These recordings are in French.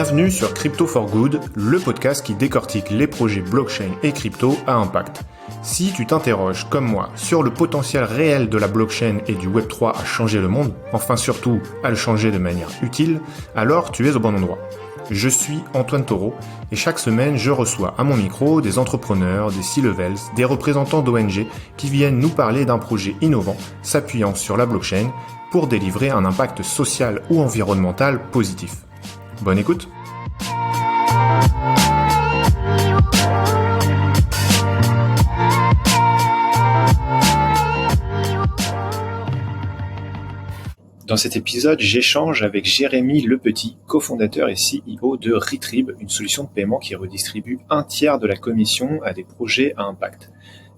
Bienvenue sur Crypto for Good, le podcast qui décortique les projets blockchain et crypto à impact. Si tu t'interroges, comme moi, sur le potentiel réel de la blockchain et du Web3 à changer le monde, enfin surtout à le changer de manière utile, alors tu es au bon endroit. Je suis Antoine Taureau et chaque semaine je reçois à mon micro des entrepreneurs, des C-levels, des représentants d'ONG qui viennent nous parler d'un projet innovant s'appuyant sur la blockchain pour délivrer un impact social ou environnemental positif. Bonne écoute. Dans cet épisode, j'échange avec Jérémy Lepetit, cofondateur et CEO de Retrib, une solution de paiement qui redistribue un tiers de la commission à des projets à impact.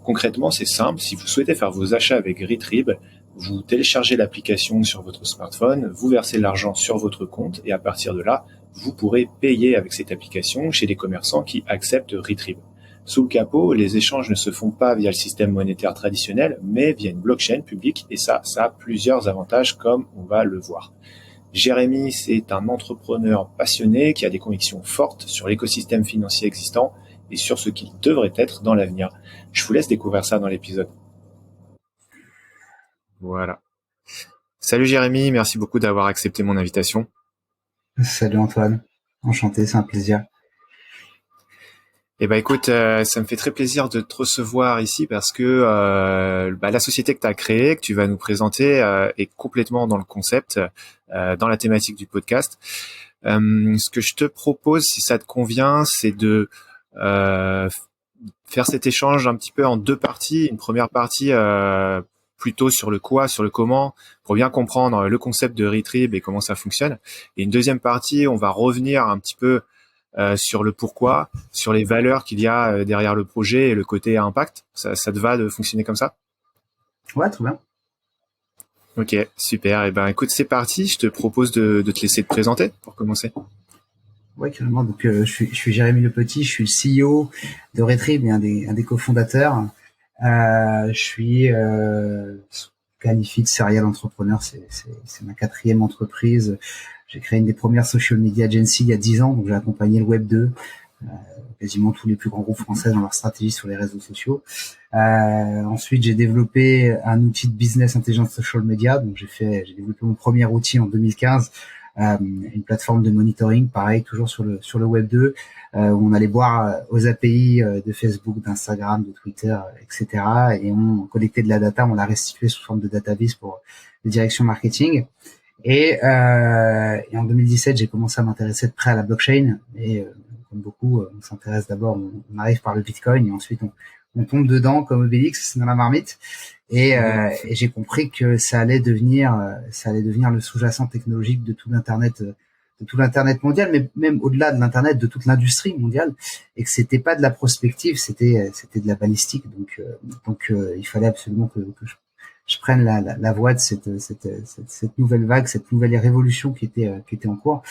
Concrètement, c'est simple, si vous souhaitez faire vos achats avec Retrib, vous téléchargez l'application sur votre smartphone, vous versez l'argent sur votre compte et à partir de là, vous pourrez payer avec cette application chez des commerçants qui acceptent Retrib. Sous le capot, les échanges ne se font pas via le système monétaire traditionnel, mais via une blockchain publique, et ça a plusieurs avantages comme on va le voir. Jérémy, c'est un entrepreneur passionné qui a des convictions fortes sur l'écosystème financier existant et sur ce qu'il devrait être dans l'avenir. Je vous laisse découvrir ça dans l'épisode. Voilà. Salut Jérémy, merci beaucoup d'avoir accepté mon invitation. Salut Antoine, enchanté, c'est un plaisir. Eh ben écoute, ça me fait très plaisir de te recevoir ici parce que la société que tu as créée, que tu vas nous présenter, est complètement dans le concept, dans la thématique du podcast. Ce que je te propose, si ça te convient, c'est de faire cet échange un petit peu en deux parties. Une première partie plutôt sur le quoi, sur le comment, pour bien comprendre le concept de Retrib et comment ça fonctionne. Et une deuxième partie, on va revenir un petit peu sur le pourquoi, sur les valeurs qu'il y a derrière le projet et le côté impact. Ça te va de fonctionner comme ça? Ouais, très bien. Ok, super. Et ben écoute, c'est parti. Je te propose de te laisser te présenter pour commencer. Ouais, carrément. Donc, je suis Jérémy Lepetit, je suis le CEO de Retrib et un des cofondateurs. Je suis qualifié de serial entrepreneur. C'est ma 4e entreprise. J'ai créé une des premières social media agency il y a 10 ans, donc j'ai accompagné le Web 2, quasiment tous les plus grands groupes français dans leur stratégie sur les réseaux sociaux. Ensuite, j'ai développé un outil de business intelligence social media, donc j'ai développé mon premier outil en 2015, une plateforme de monitoring, pareil, toujours sur le Web 2, où on allait boire aux API de Facebook, d'Instagram, de Twitter, etc. Et on collectait de la data, on l'a restituée sous forme de database pour les directions marketing. Et en 2017, j'ai commencé à m'intéresser de près à la blockchain. Et comme beaucoup, on s'intéresse d'abord, on arrive par le Bitcoin et ensuite on tombe dedans comme Obélix, c'est dans la marmite. Et j'ai compris que ça allait devenir le sous-jacent technologique de tout l'internet mondial, mais même au-delà de l'internet, de toute l'industrie mondiale, et que c'était pas de la prospective, c'était de la balistique. Donc il fallait absolument que je prenne la voie de cette nouvelle vague, cette nouvelle révolution qui était en cours.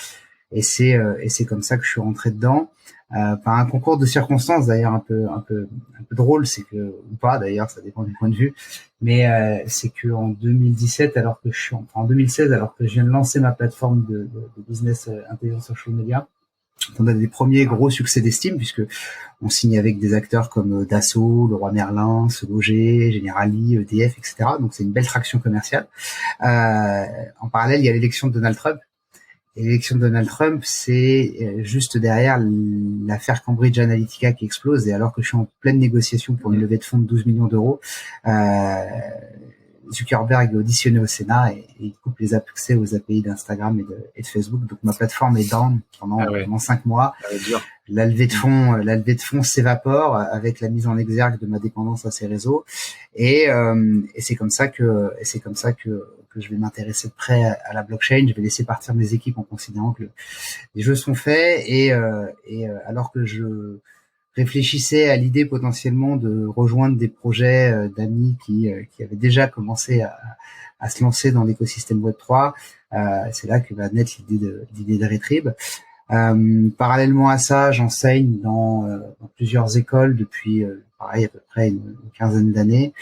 Et c'est comme ça que je suis rentré dedans, par un concours de circonstances d'ailleurs un peu drôle, c'est que, ou pas d'ailleurs, ça dépend du point de vue, mais c'est que en 2016, alors que je viens de lancer ma plateforme de business intelligence social media, on a des premiers gros succès d'estime puisque on signe avec des acteurs comme Dassault, Leroy Merlin, Se Loger, Generali, EDF, etc. Donc c'est une belle traction commerciale. En parallèle, il y a l'élection de Donald Trump. Et l'élection de Donald Trump, c'est juste derrière l'affaire Cambridge Analytica qui explose. Et alors que je suis en pleine négociation pour une levée de fonds de 12 millions d'euros, Zuckerberg est auditionné au Sénat et il coupe les accès aux API d'Instagram et de Facebook. Donc ma plateforme est down pendant 5 mois. La levée de fonds s'évapore avec la mise en exergue de ma dépendance à ces réseaux. Et c'est comme ça que je vais m'intéresser de près à la blockchain. Je vais laisser partir mes équipes en considérant que les jeux sont faits. Et alors que je réfléchissais à l'idée potentiellement de rejoindre des projets d'amis qui avaient déjà commencé à se lancer dans l'écosystème Web3, c'est là que va naître l'idée de Retrib. Parallèlement à ça, j'enseigne dans plusieurs écoles depuis pareil à peu près une quinzaine d'années.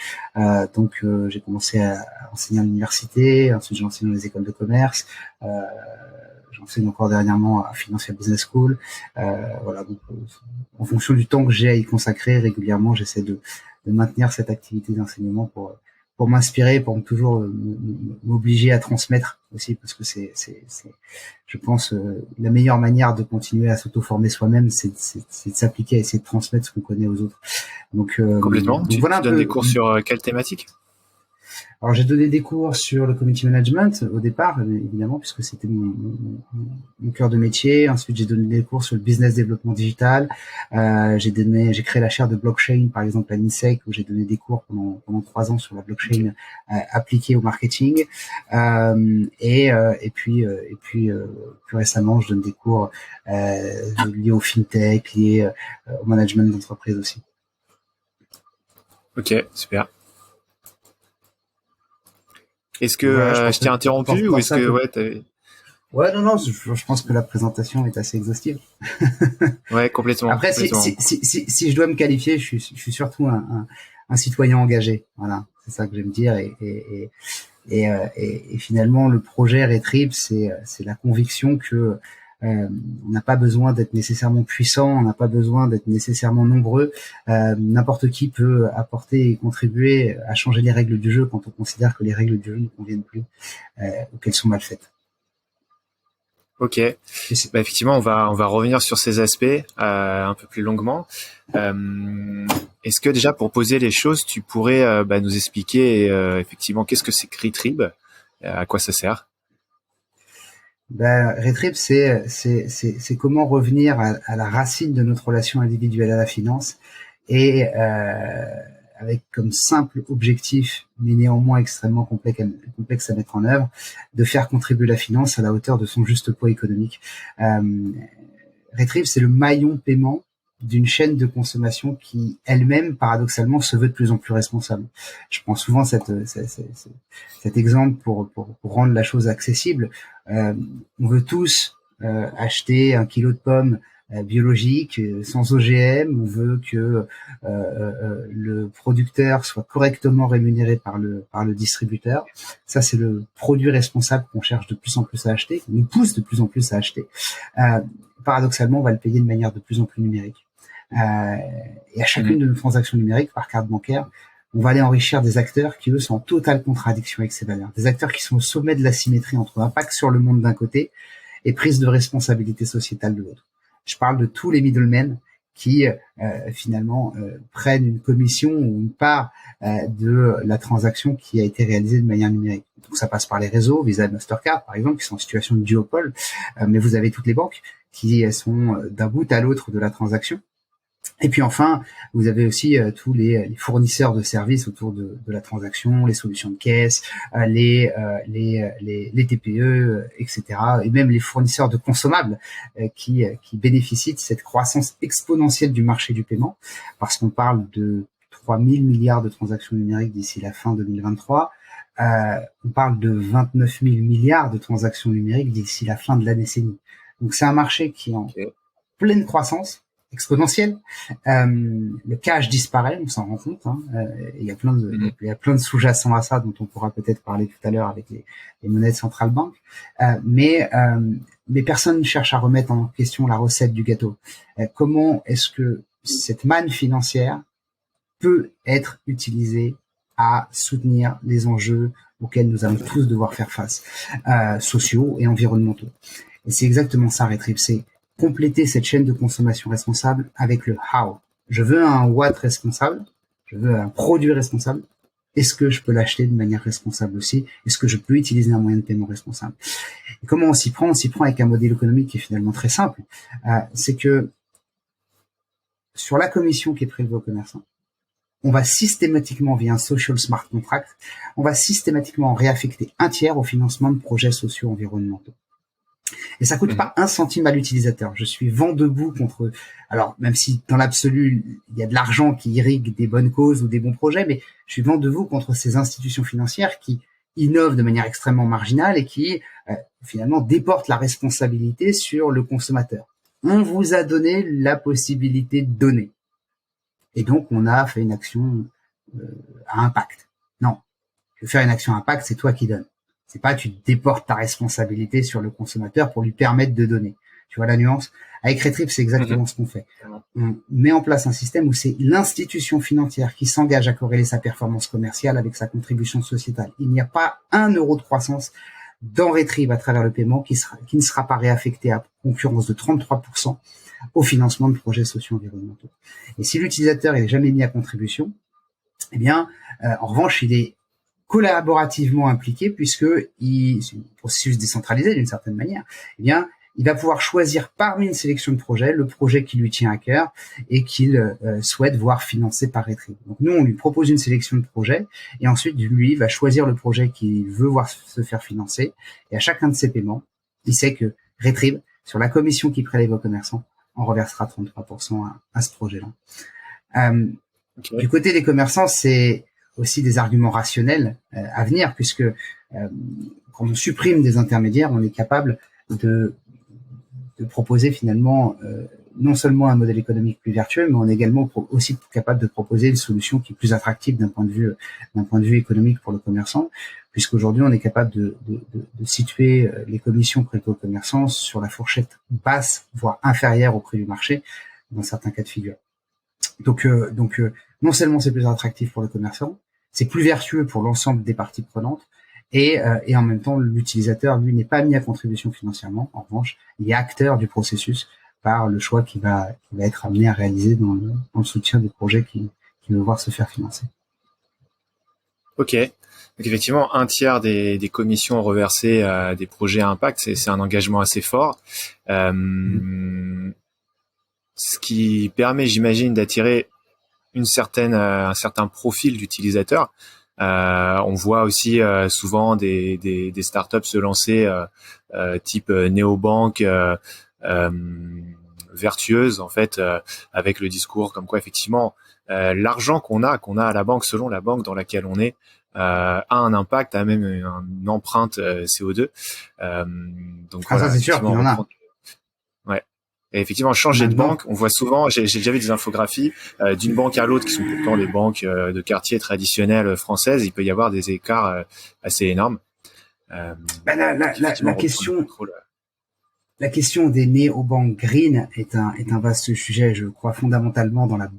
Donc j'ai commencé à enseigner à l'université, ensuite j'ai enseigné dans les écoles de commerce. j'enseigne encore dernièrement à Financial Business School. Voilà, donc en fonction du temps que j'ai à y consacrer régulièrement, j'essaie de maintenir cette activité d'enseignement pour m'inspirer, pour toujours m'obliger à transmettre aussi, parce que c'est je pense la meilleure manière de continuer à s'auto-former soi-même, c'est de s'appliquer à essayer de transmettre ce qu'on connaît aux autres. Donc Complètement. donc Tu voilà un donnes peu. des cours sur quelle thématique? Alors j'ai donné des cours sur le community management au départ, évidemment, puisque c'était mon cœur de métier. Ensuite j'ai donné des cours sur le business développement digital. J'ai créé la chaire de blockchain, par exemple à l'INSEC, où j'ai donné des cours pendant 3 ans sur la blockchain appliquée au marketing. Et puis plus récemment, je donne des cours liés au fintech, liés au management d'entreprise aussi. Ok, super. Est-ce que Voilà, je t'ai interrompu ou est-ce que Ouais, non, je pense que la présentation est assez exhaustive. Ouais, complètement. Après, si je dois me qualifier, je suis surtout un citoyen engagé. Voilà, c'est ça que j'aime dire. Et finalement, le projet Retrib, c'est la conviction que on n'a pas besoin d'être nécessairement puissant, on n'a pas besoin d'être nécessairement nombreux. N'importe qui peut apporter et contribuer à changer les règles du jeu quand on considère que les règles du jeu ne conviennent plus ou qu'elles sont mal faites. Ok. Bah, effectivement, on va revenir sur ces aspects un peu plus longuement. Est-ce que déjà pour poser les choses, tu pourrais nous expliquer effectivement qu'est-ce que c'est que Retrib, à quoi ça sert? Retrib, c'est comment revenir à la racine de notre relation individuelle à la finance et avec comme simple objectif, mais néanmoins extrêmement complexe à mettre en œuvre, de faire contribuer la finance à la hauteur de son juste poids économique. Retrib, c'est le maillon paiement d'une chaîne de consommation qui elle-même, paradoxalement, se veut de plus en plus responsable. Je prends souvent cet exemple pour rendre la chose accessible. On veut tous acheter 1 kilo de pommes biologiques, sans OGM. On veut que le producteur soit correctement rémunéré par le distributeur. Ça, c'est le produit responsable qu'on cherche de plus en plus à acheter, qu'on nous pousse de plus en plus à acheter. Paradoxalement, on va le payer de manière de plus en plus numérique. Et à chacune de nos transactions numériques par carte bancaire, on va aller enrichir des acteurs qui, eux, sont en totale contradiction avec ces valeurs. Des acteurs qui sont au sommet de la symétrie entre impact sur le monde d'un côté et prise de responsabilité sociétale de l'autre. Je parle de tous les middlemen qui, finalement, prennent une commission ou une part de la transaction qui a été réalisée de manière numérique. Donc ça passe par les réseaux, Visa et Mastercard, par exemple, qui sont en situation de duopole, mais vous avez toutes les banques qui sont d'un bout à l'autre de la transaction. Et puis enfin, vous avez aussi tous les fournisseurs de services autour de la transaction, les solutions de caisse, les TPE, etc. Et même les fournisseurs de consommables qui bénéficient de cette croissance exponentielle du marché du paiement, parce qu'on parle de 3 000 milliards de transactions numériques d'ici la fin 2023. On parle de 29 000 milliards de transactions numériques d'ici la fin de la décennie. Donc c'est un marché qui est en pleine croissance exponentielle. Le cash disparaît, on s'en rend compte. Il y a plein de sous-jacents à ça dont on pourra peut-être parler tout à l'heure avec les monnaies de central bank. Mais personne ne cherche à remettre en question la recette du gâteau. Comment est-ce que cette manne financière peut être utilisée à soutenir les enjeux auxquels nous allons tous devoir faire face, sociaux et environnementaux. Et c'est exactement ça, Retrib, c'est compléter cette chaîne de consommation responsable avec le how. Je veux un what responsable, je veux un produit responsable. Est-ce que je peux l'acheter de manière responsable aussi? Est-ce que je peux utiliser un moyen de paiement responsable? Et comment on s'y prend? On s'y prend avec un modèle économique qui est finalement très simple. C'est que sur la commission qui est prélevée aux commerçants, on va systématiquement, via un social smart contract, on va systématiquement réaffecter 1/3 au financement de projets sociaux environnementaux. Et ça coûte pas 1 centime à l'utilisateur. Je suis vent debout contre, alors même si dans l'absolu, il y a de l'argent qui irrigue des bonnes causes ou des bons projets, mais je suis vent debout contre ces institutions financières qui innovent de manière extrêmement marginale et qui finalement déportent la responsabilité sur le consommateur. On vous a donné la possibilité de donner. Et donc, on a fait une action à impact. Non, je veux faire une action à impact, c'est toi qui donnes. C'est pas tu déportes ta responsabilité sur le consommateur pour lui permettre de donner. Tu vois la nuance? Avec Retrib, c'est exactement ce qu'on fait. On met en place un système où c'est l'institution financière qui s'engage à corréler sa performance commerciale avec sa contribution sociétale. Il n'y a pas 1 euro de croissance dans Retrib à travers le paiement qui ne sera pas réaffecté à concurrence de 33% au financement de projets socio-environnementaux. Et si l'utilisateur n'est jamais mis à contribution, eh bien, en revanche, il est collaborativement impliqué puisque c'est un processus décentralisé d'une certaine manière. Eh bien, il va pouvoir choisir parmi une sélection de projets le projet qui lui tient à cœur et qu'il souhaite voir financé par Retrib. Donc nous, on lui propose une sélection de projets et ensuite, lui, va choisir le projet qu'il veut voir se faire financer. Et à chacun de ses paiements, il sait que Retrib, sur la commission qui prélève aux commerçants, en reversera 33% à ce projet-là. Okay. Du côté des commerçants, c'est aussi des arguments rationnels à venir puisque quand on supprime des intermédiaires, on est capable de proposer finalement non seulement un modèle économique plus vertueux, mais on est également aussi capable de proposer une solution qui est plus attractive d'un point de vue économique pour le commerçant, puisqu'aujourd'hui on est capable de situer les commissions prélevées aux commerçants sur la fourchette basse, voire inférieure au prix du marché, dans certains cas de figure. Donc non seulement c'est plus attractif pour le commerçant, c'est plus vertueux pour l'ensemble des parties prenantes, et en même temps, l'utilisateur, lui, n'est pas mis à contribution financièrement. En revanche, il est acteur du processus par le choix qu'il va être amené à réaliser dans le soutien des projets qu'il veut voir se faire financer. Ok. Donc effectivement, 1/3 des commissions reversées à des projets à impact, c'est un engagement assez fort. Ce qui permet, j'imagine, d'attirer un certain profil d'utilisateur. On voit aussi souvent des startups se lancer type néobanque vertueuse en fait avec le discours comme quoi effectivement l'argent qu'on a à la banque selon la banque dans laquelle on est a un impact, a même une empreinte CO2. Donc voilà, ça c'est sûr qu'il y en a. Ouais. Et effectivement, changer de banque, on voit souvent, j'ai déjà vu des infographies d'une banque à l'autre qui sont pourtant des banques de quartier traditionnelles françaises. Il peut y avoir des écarts assez énormes. La question des néobanques green est un vaste sujet. Je crois fondamentalement dans la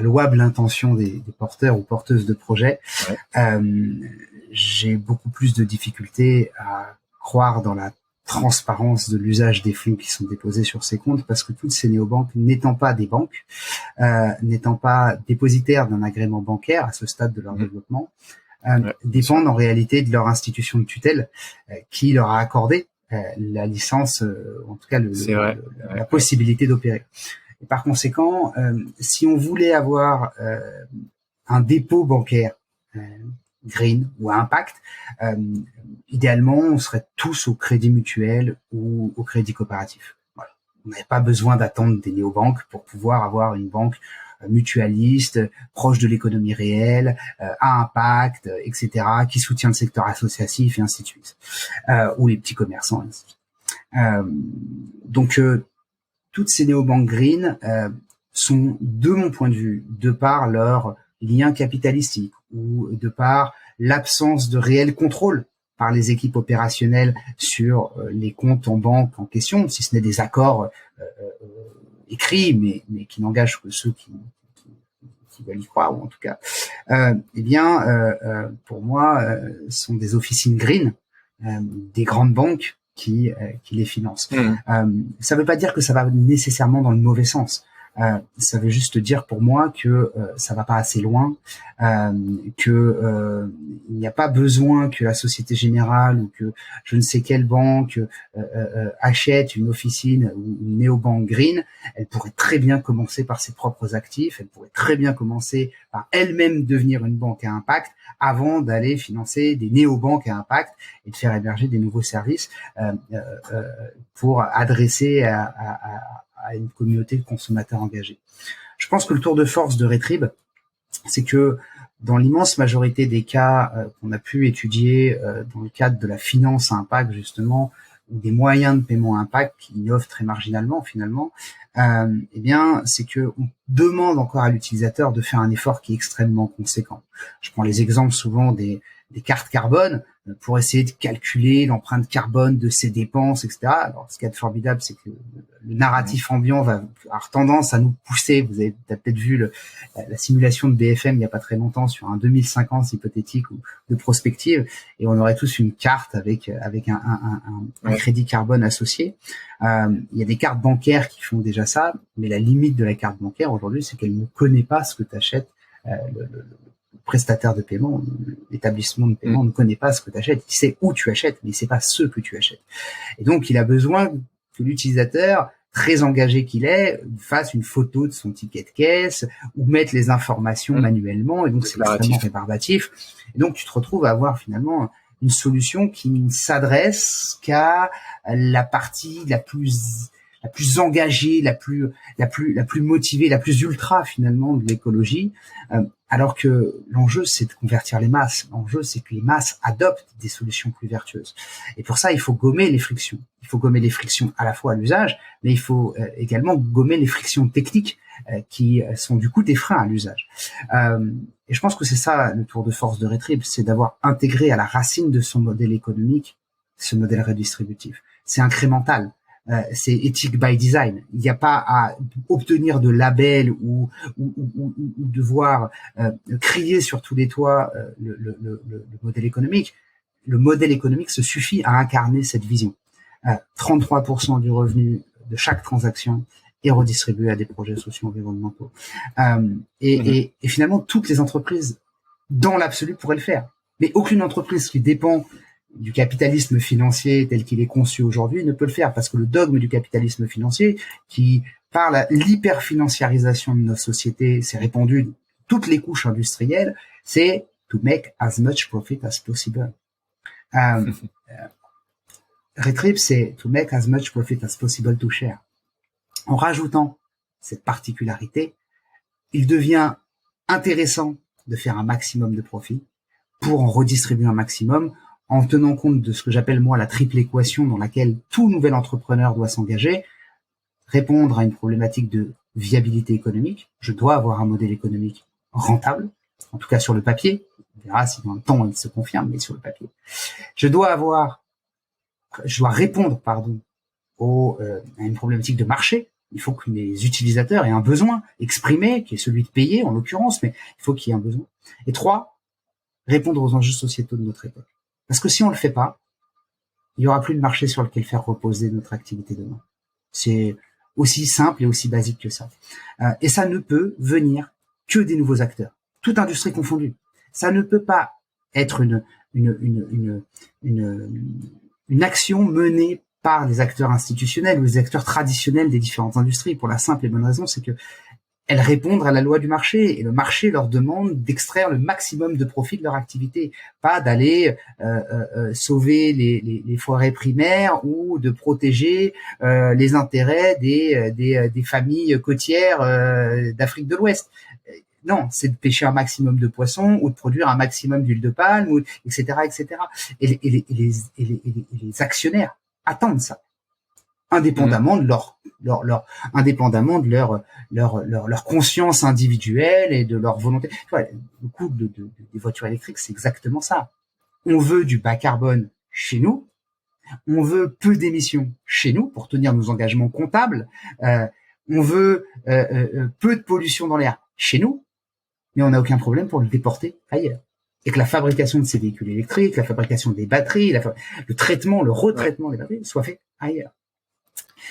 louable intention des porteurs ou porteuses de projets. Ouais. J'ai beaucoup plus de difficultés à croire dans la transparence de l'usage des fonds qui sont déposés sur ces comptes parce que toutes ces néobanques, n'étant pas des banques, n'étant pas dépositaires d'un agrément bancaire à ce stade de leur développement, dépendent en réalité de leur institution de tutelle qui leur a accordé la licence, en tout cas la possibilité d'opérer. Et par conséquent, si on voulait avoir un dépôt bancaire green ou à impact, idéalement, on serait tous au crédit mutuel ou au crédit coopératif. Voilà. On n'avait pas besoin d'attendre des néobanques pour pouvoir avoir une banque mutualiste, proche de l'économie réelle, à impact, etc., qui soutient le secteur associatif et ainsi de suite, ou les petits commerçants, et ainsi de suite. Donc, toutes ces néobanques green sont, de mon point de vue, de par leur lien capitalistique ou de par l'absence de réel contrôle par les équipes opérationnelles sur les comptes en banque en question, si ce n'est des accords écrits, mais qui n'engagent que ceux qui veulent y croire, ou en tout cas, pour moi, sont des officines green, des grandes banques qui les financent. Ça ne veut pas dire que ça va nécessairement dans le mauvais sens. Ça veut juste dire pour moi que ça va pas assez loin, que il n'y a pas besoin que la Société Générale ou que je ne sais quelle banque achète une officine ou une néobanque green. Elle pourrait très bien commencer par ses propres actifs, elle pourrait très bien commencer par elle-même devenir une banque à impact avant d'aller financer des néobanques à impact et de faire émerger des nouveaux services pour adresser à une communauté de consommateurs engagés. Je pense que le tour de force de Retrib, c'est que dans l'immense majorité des cas qu'on a pu étudier dans le cadre de la finance à impact justement, ou des moyens de paiement à impact qui innovent très marginalement finalement, c'est que on demande encore à l'utilisateur de faire un effort qui est extrêmement conséquent. Je prends les exemples souvent des des cartes carbone pour essayer de calculer l'empreinte carbone de ses dépenses, etc. Alors, ce qui est formidable, c'est que le narratif ambiant va avoir tendance à nous pousser. Vous avez peut-être vu la simulation de BFM il n'y a pas très longtemps sur un 2050 hypothétique ou de prospective, et on aurait tous une carte avec un crédit carbone associé. Il y a des cartes bancaires qui font déjà ça, mais la limite de la carte bancaire aujourd'hui, c'est qu'elle ne connaît pas ce que tu achètes. Le prestataire de paiement, l'établissement de paiement ne connaît pas ce que tu achètes. Il sait où tu achètes, mais il sait pas ce que tu achètes. Et donc, il a besoin que l'utilisateur, très engagé qu'il est, fasse une photo de son ticket de caisse ou mette les informations manuellement. Et donc, c'est extrêmement rébarbatif. Et donc, tu te retrouves à avoir finalement une solution qui ne s'adresse qu'à la partie la plus engagée, la plus motivée, la plus ultra finalement de l'écologie, alors que l'enjeu c'est de convertir les masses. L'enjeu c'est que les masses adoptent des solutions plus vertueuses. Et pour ça, il faut gommer les frictions. Il faut gommer les frictions à la fois à l'usage, mais il faut également gommer les frictions techniques qui sont du coup des freins à l'usage. Et je pense que c'est ça le tour de force de Retriev, c'est d'avoir intégré à la racine de son modèle économique ce modèle redistributif. C'est incrémental. C'est éthique by design. Il n'y a pas à obtenir de label ou devoir crier sur tous les toits le modèle économique. Le modèle économique se suffit à incarner cette vision. 33% du revenu de chaque transaction est redistribué à des projets socio-environnementaux. Et finalement, toutes les entreprises, dans l'absolu, pourraient le faire. Mais aucune entreprise qui dépend du capitalisme financier tel qu'il est conçu aujourd'hui ne peut le faire, parce que le dogme du capitalisme financier qui parle à l'hyperfinanciarisation de nos sociétés, s'est répandu dans toutes les couches industrielles, c'est to make as much profit as possible. Retriev, c'est to make as much profit as possible to share. En rajoutant cette particularité, il devient intéressant de faire un maximum de profit pour en redistribuer un maximum, en tenant compte de ce que j'appelle moi la triple équation dans laquelle tout nouvel entrepreneur doit s'engager, répondre à une problématique de viabilité économique. Je dois avoir un modèle économique rentable, en tout cas sur le papier. On verra si dans le temps il se confirme, mais sur le papier. Je dois répondre, à une problématique de marché. Il faut que les utilisateurs aient un besoin exprimé, qui est celui de payer en l'occurrence, mais il faut qu'il y ait un besoin. Et 3, répondre aux enjeux sociétaux de notre époque. Parce que si on le fait pas, il y aura plus de marché sur lequel faire reposer notre activité demain. C'est aussi simple et aussi basique que ça. Et ça ne peut venir que des nouveaux acteurs, toute industrie confondue. Ça ne peut pas être une action menée par les acteurs institutionnels ou les acteurs traditionnels des différentes industries, pour la simple et bonne raison, c'est que elles répondent à la loi du marché, et le marché leur demande d'extraire le maximum de profit de leur activité, pas d'aller sauver les forêts primaires ou de protéger les intérêts des familles côtières d'Afrique de l'Ouest. Non, c'est de pêcher un maximum de poissons ou de produire un maximum d'huile de palme, etc., etc. Et les actionnaires attendent ça, indépendamment de leur conscience individuelle et de leur volonté. Tu vois, le coût des voitures électriques, c'est exactement ça. On veut du bas carbone chez nous, on veut peu d'émissions chez nous pour tenir nos engagements comptables, on veut peu de pollution dans l'air chez nous, mais on n'a aucun problème pour le déporter ailleurs. Et que la fabrication de ces véhicules électriques, la fabrication des batteries, le traitement, le retraitement des batteries soit fait ailleurs.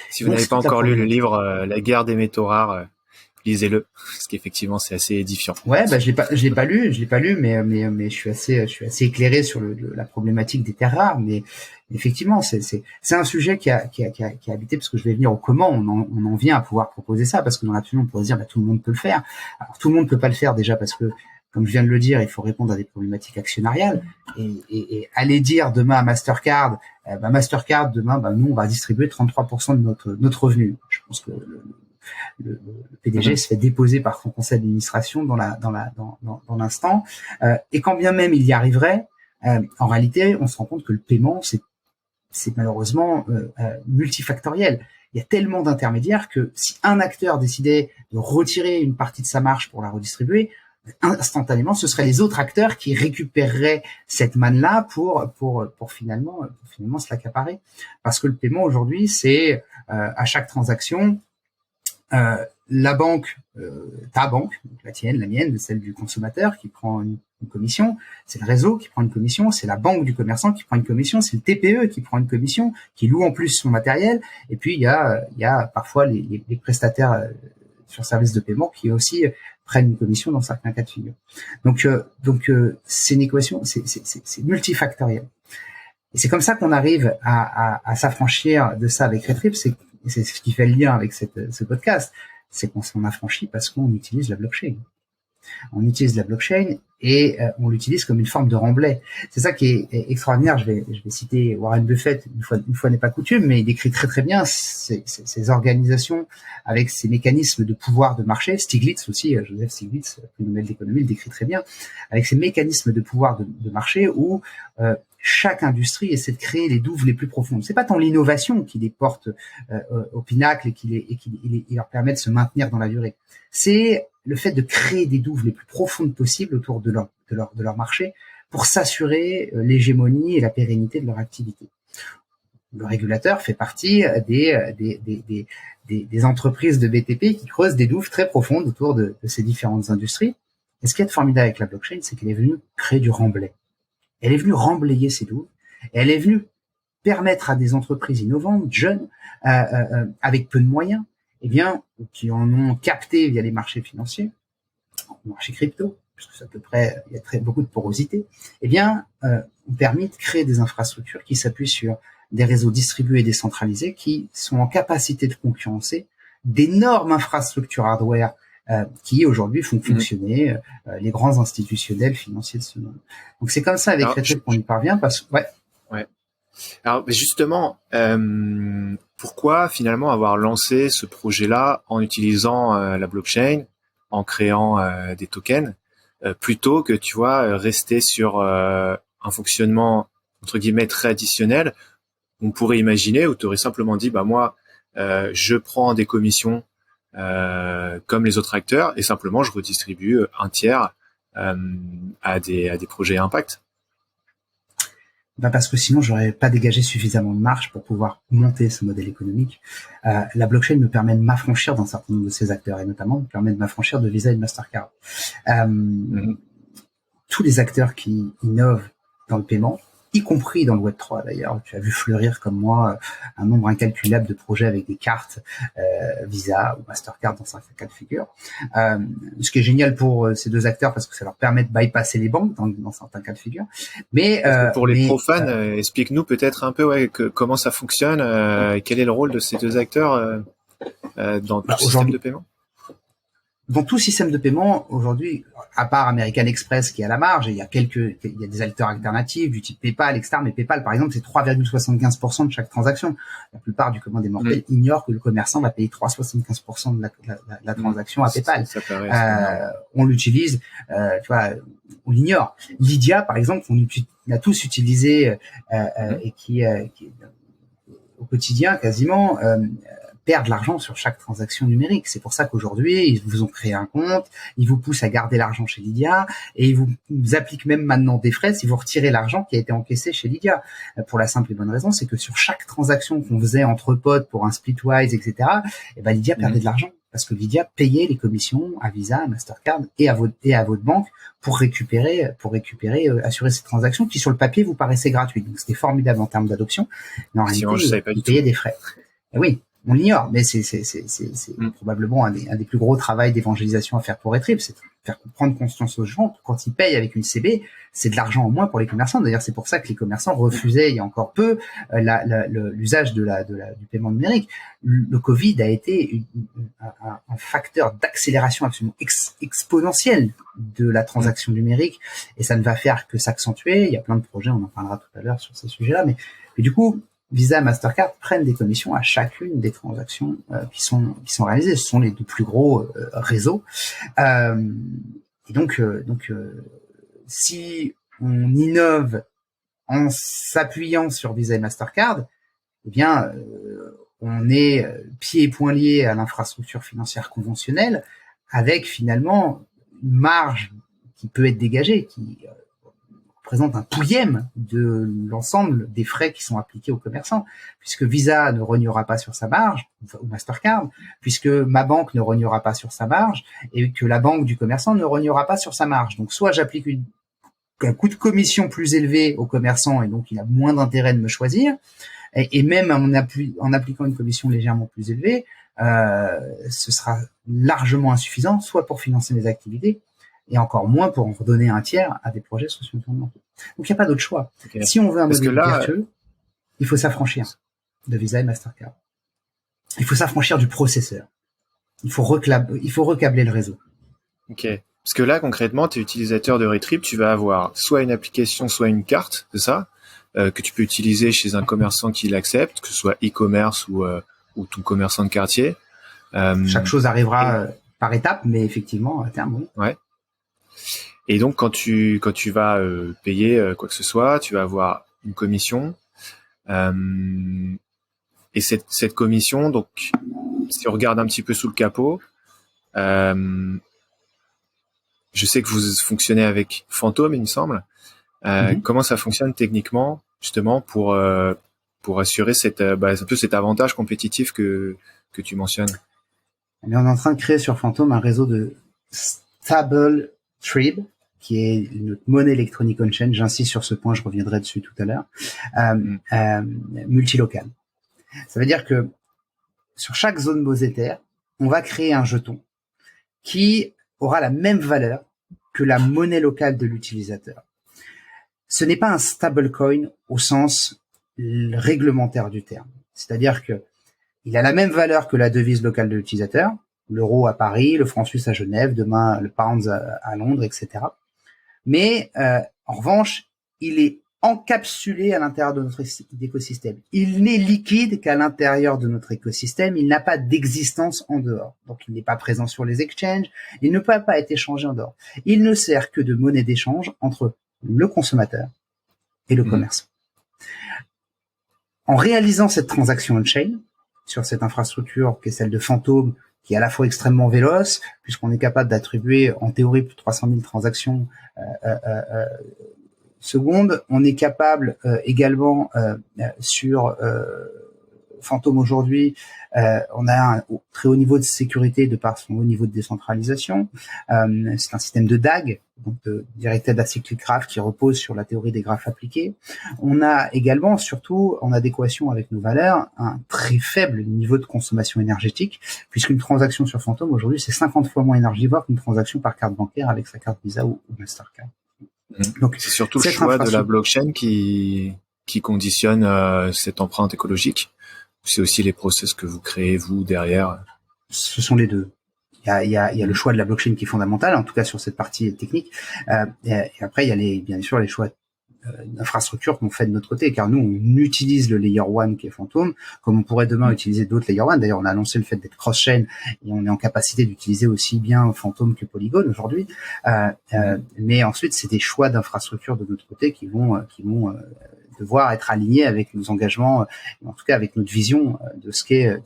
Si vous n'avez pas encore lu le livre La guerre des métaux rares, lisez-le, parce qu'effectivement c'est assez édifiant. Ouais, je l'ai pas lu, mais je suis assez éclairé sur la problématique des terres rares. Mais effectivement, c'est un sujet qui a habité, parce que je vais venir au comment on en vient à pouvoir proposer ça, parce que dans l'absolu on pourrait se dire tout le monde peut le faire. Alors tout le monde peut pas le faire déjà parce que, comme je viens de le dire, il faut répondre à des problématiques actionnariales, et aller dire demain à Mastercard, Mastercard demain, nous on va distribuer 33% de notre revenu. Je pense que le PDG se fait déposer par son conseil d'administration dans l'instant, et quand bien même il y arriverait, en réalité on se rend compte que le paiement c'est malheureusement multifactoriel. Il y a tellement d'intermédiaires que si un acteur décidait de retirer une partie de sa marge pour la redistribuer, instantanément, ce seraient les autres acteurs qui récupéreraient cette manne-là pour finalement se l'accaparer. Parce que le paiement aujourd'hui, c'est à chaque transaction, la banque, ta banque, donc la tienne, la mienne, celle du consommateur qui prend une commission, c'est le réseau qui prend une commission, c'est la banque du commerçant qui prend une commission, c'est le TPE qui prend une commission, qui loue en plus son matériel, et puis il y a parfois les prestataires sur service de paiement qui aussi prennent une commission dans certains cas de figure. Donc c'est une équation, c'est multifactoriel. Et c'est comme ça qu'on arrive à s'affranchir de ça avec Retrieve, c'est ce qui fait le lien avec ce podcast, c'est qu'on s'en affranchit parce qu'on utilise la blockchain. On utilise la blockchain et on l'utilise comme une forme de remblai. C'est ça qui est extraordinaire. Je vais citer Warren Buffett, une fois n'est pas coutume, mais il décrit très très bien ces organisations avec ces mécanismes de pouvoir de marché. Stiglitz aussi, Joseph Stiglitz, prix Nobel d'économie, le décrit très bien, avec ces mécanismes de pouvoir de marché où chaque industrie essaie de créer les douves les plus profondes. C'est pas tant l'innovation qui les porte au pinacle et qui leur permet de se maintenir dans la durée. C'est le fait de créer des douves les plus profondes possibles autour de leur marché pour s'assurer l'hégémonie et la pérennité de leur activité. Le régulateur fait partie des entreprises de BTP qui creusent des douves très profondes autour de ces différentes industries. Et ce qui est formidable avec la blockchain, c'est qu'elle est venue créer du remblai. Elle est venue remblayer ces douves. Et elle est venue permettre à des entreprises innovantes, jeunes, avec peu de moyens, qui en ont capté via les marchés financiers, le marché crypto, puisque c'est à peu près, il y a beaucoup de porosité, ont permis de créer des infrastructures qui s'appuient sur des réseaux distribués et décentralisés qui sont en capacité de concurrencer d'énormes infrastructures hardware qui aujourd'hui font fonctionner les grands institutionnels financiers de ce monde. Donc c'est comme ça avec Retrieve qu'on y parvient parce que ouais. Alors justement, pourquoi finalement avoir lancé ce projet-là en utilisant la blockchain, en créant des tokens, plutôt que rester sur un fonctionnement entre guillemets traditionnel? On pourrait imaginer, ou tu aurais simplement dit, moi, je prends des commissions comme les autres acteurs et simplement je redistribue un tiers à des projets à impact. Parce que sinon j'aurais pas dégagé suffisamment de marge pour pouvoir monter ce modèle économique. La blockchain me permet de m'affranchir d'un certain nombre de ces acteurs et notamment me permet de m'affranchir de Visa et de Mastercard. Tous les acteurs qui innovent dans le paiement, y compris dans le Web3 d'ailleurs. Tu as vu fleurir comme moi un nombre incalculable de projets avec des cartes Visa ou Mastercard dans certains cas de figure. Ce qui est génial pour ces deux acteurs parce que ça leur permet de bypasser les banques dans certains cas de figure. Mais pour les profanes, explique-nous peut-être un peu comment ça fonctionne, quel est le rôle de ces deux acteurs dans tout le système de paiement. Dans tout système de paiement, aujourd'hui, à part American Express qui est à la marge, et il y a des acteurs alternatifs du type PayPal, etc. Mais PayPal, par exemple, c'est 3,75% de chaque transaction. La plupart du commun des mortels ignore que le commerçant va payer 3,75% de la transaction à PayPal. On l'utilise, on l'ignore. Lydia, par exemple, on a tous utilisé et qui au quotidien quasiment perdent de l'argent sur chaque transaction numérique. C'est pour ça qu'aujourd'hui, ils vous ont créé un compte, ils vous poussent à garder l'argent chez Lydia et ils vous appliquent même maintenant des frais si vous retirez l'argent qui a été encaissé chez Lydia. Pour la simple et bonne raison, c'est que sur chaque transaction qu'on faisait entre potes pour un splitwise, etc., Lydia perdait de l'argent parce que Lydia payait les commissions à Visa, à Mastercard et à votre banque pour récupérer, assurer ces transactions qui sur le papier vous paraissaient gratuites. Donc c'était formidable en termes d'adoption, mais en réalité, vous payez des frais. Et oui. On l'ignore, mais c'est probablement un des plus gros travaux d'évangélisation à faire pour Retrieve, c'est de faire prendre conscience aux gens que quand ils payent avec une CB, c'est de l'argent en moins pour les commerçants. D'ailleurs, c'est pour ça que les commerçants refusaient il y a encore peu l'usage du paiement numérique. Le Covid a été un facteur d'accélération absolument exponentielle de la transaction numérique, et ça ne va faire que s'accentuer. Il y a plein de projets, on en parlera tout à l'heure sur ces sujets-là, mais du coup, Visa et Mastercard prennent des commissions à chacune des transactions qui sont réalisées. Ce sont les deux plus gros réseaux. Et donc, si on innove en s'appuyant sur Visa et Mastercard, on est pieds et poings liés à l'infrastructure financière conventionnelle, avec finalement marge qui peut être dégagée, qui représente un pouillème de l'ensemble des frais qui sont appliqués aux commerçants, puisque Visa ne rognera pas sur sa marge, ou Mastercard, puisque ma banque ne rognera pas sur sa marge, et que la banque du commerçant ne rognera pas sur sa marge. Donc soit j'applique un coût de commission plus élevé au commerçant, et donc il a moins d'intérêt de me choisir, et même en appliquant une commission légèrement plus élevée, ce sera largement insuffisant, soit pour financer mes activités, et encore moins pour en redonner un tiers à des projets socio-environnementaux. Donc il n'y a pas d'autre choix. Okay. Si on veut un modèle vertueux, il faut s'affranchir de Visa et Mastercard. Il faut s'affranchir du processeur. Il faut recabler le réseau. Ok. Parce que là, concrètement, tu es utilisateur de Retrip, tu vas avoir soit une application, soit une carte, c'est ça, que tu peux utiliser chez un commerçant qui l'accepte, que ce soit e-commerce ou tout commerçant de quartier. Chaque chose arrivera par étapes, mais effectivement, à terme, oui. Ouais. Et donc, quand tu vas payer quoi que ce soit, tu vas avoir une commission. Et cette commission, donc, si on regarde un petit peu sous le capot, je sais que vous fonctionnez avec Fantôme, il me semble. Comment ça fonctionne techniquement, justement, pour assurer un peu cet avantage compétitif que tu mentionnes? On est en train de créer sur Fantôme un réseau de StableTrib, qui est notre monnaie électronique on-chain. J'insiste sur ce point, je reviendrai dessus tout à l'heure. Multilocal. Ça veut dire que sur chaque zone monétaire, on va créer un jeton qui aura la même valeur que la monnaie locale de l'utilisateur. Ce n'est pas un stablecoin au sens réglementaire du terme. C'est-à-dire que il a la même valeur que la devise locale de l'utilisateur, l'euro à Paris, le franc suisse à Genève, demain le pound à Londres, etc. Mais en revanche, il est encapsulé à l'intérieur de notre écosystème. Il n'est liquide qu'à l'intérieur de notre écosystème. Il n'a pas d'existence en dehors. Donc, il n'est pas présent sur les exchanges. Il ne peut pas être échangé en dehors. Il ne sert que de monnaie d'échange entre le consommateur et le commerçant. En réalisant cette transaction on-chain, sur cette infrastructure qui est celle de Fantôme, qui est à la fois extrêmement véloce, puisqu'on est capable d'attribuer en théorie plus de 300 000 transactions secondes. On est capable également sur Fantôme aujourd'hui, on a un très haut niveau de sécurité de par son haut niveau de décentralisation. C'est un système de DAG, donc de Directed Acyclic Graph, qui repose sur la théorie des graphes appliqués. On a également, surtout en adéquation avec nos valeurs, un très faible niveau de consommation énergétique, puisqu'une transaction sur Fantôme aujourd'hui, c'est 50 fois moins énergivore qu'une transaction par carte bancaire avec sa carte Visa ou Mastercard. Donc, c'est surtout le choix de la blockchain qui conditionne cette empreinte écologique. C'est aussi les process que vous créez, vous, derrière. Ce sont les deux. Il y a le choix de la blockchain qui est fondamental, en tout cas sur cette partie technique. Et après, il y a bien sûr les choix d'infrastructure qu'on fait de notre côté, car nous, on utilise le layer 1 qui est Fantôme, comme on pourrait demain utiliser d'autres layer 1. D'ailleurs, on a annoncé le fait d'être cross-chain et on est en capacité d'utiliser aussi bien Fantôme que Polygon aujourd'hui. Mais ensuite, c'est des choix d'infrastructure de notre côté qui vont devoir être alignés avec nos engagements, en tout cas avec notre vision de ce qu'est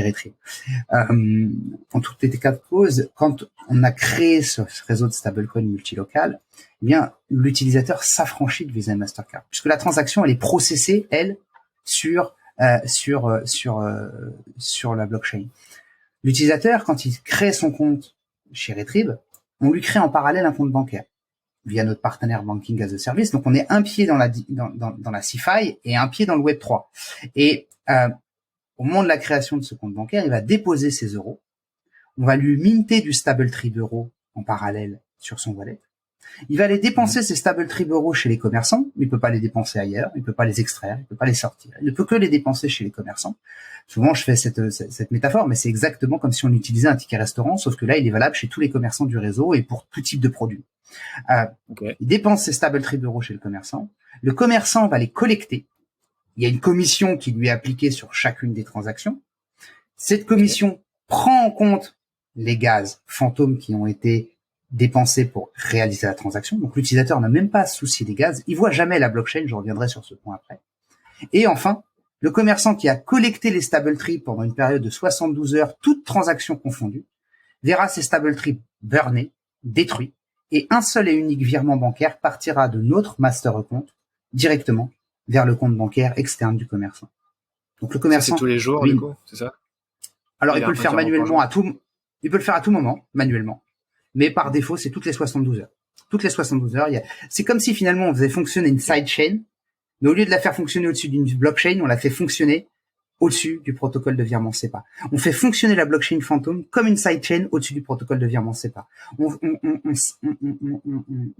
Retrib. En tout état de cause, quand on a créé ce réseau de stablecoin multilocal, eh bien l'utilisateur s'affranchit de Visa et Mastercard, puisque la transaction elle est processée sur la blockchain. L'utilisateur, quand il crée son compte chez Retrib, on lui crée en parallèle un compte bancaire via notre partenaire Banking as a Service. Donc, on est un pied dans la CeFi et un pied dans le Web 3. Et au moment de la création de ce compte bancaire, il va déposer ses euros. On va lui minter du StableTrib euro en parallèle sur son wallet. Il va aller dépenser ses StableTrib euros chez les commerçants. Il peut pas les dépenser ailleurs. Il peut pas les extraire. Il peut pas les sortir. Il ne peut que les dépenser chez les commerçants. Souvent, je fais cette métaphore, mais c'est exactement comme si on utilisait un ticket restaurant, sauf que là, il est valable chez tous les commerçants du réseau et pour tout type de produit. Okay. Il dépense ses StableTrib euros chez le commerçant. Le commerçant va les collecter. Il y a une commission qui lui est appliquée sur chacune des transactions. Cette commission prend en compte les gaz fantômes qui ont été dépensés pour réaliser la transaction. Donc, l'utilisateur n'a même pas à se soucier des gaz. Il voit jamais la blockchain. Je reviendrai sur ce point après. Et enfin, le commerçant qui a collecté les StableTrib pendant une période de 72 heures, toutes transactions confondues, verra ses StableTree burnés, détruits, et un seul et unique virement bancaire partira de notre master compte directement vers le compte bancaire externe du commerçant. Donc le commerçant, ça, c'est tous les jours, du coup, c'est ça? Alors il peut le faire manuellement il peut le faire à tout moment, manuellement. Mais par défaut, c'est toutes les 72 heures. Toutes les 72 heures, c'est comme si finalement on faisait fonctionner une sidechain, mais au lieu de la faire fonctionner au-dessus d'une blockchain, on la fait fonctionner au-dessus du protocole de virement SEPA. On fait fonctionner la blockchain Phantom comme une sidechain au-dessus du protocole de virement SEPA. On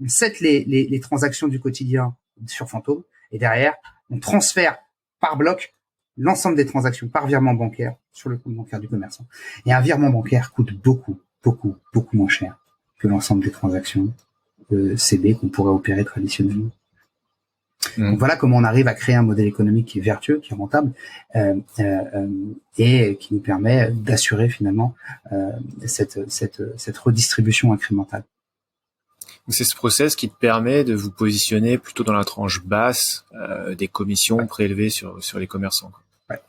set les transactions du quotidien sur Phantom, et derrière, on transfère par bloc l'ensemble des transactions par virement bancaire sur le compte bancaire du commerçant. Et un virement bancaire coûte beaucoup moins cher que l'ensemble des transactions CB qu'on pourrait opérer traditionnellement. Donc voilà comment on arrive à créer un modèle économique qui est vertueux, qui est rentable, et qui nous permet d'assurer finalement cette redistribution incrémentale. C'est ce process qui te permet de vous positionner plutôt dans la tranche basse des commissions prélevées sur les commerçants. Ouais.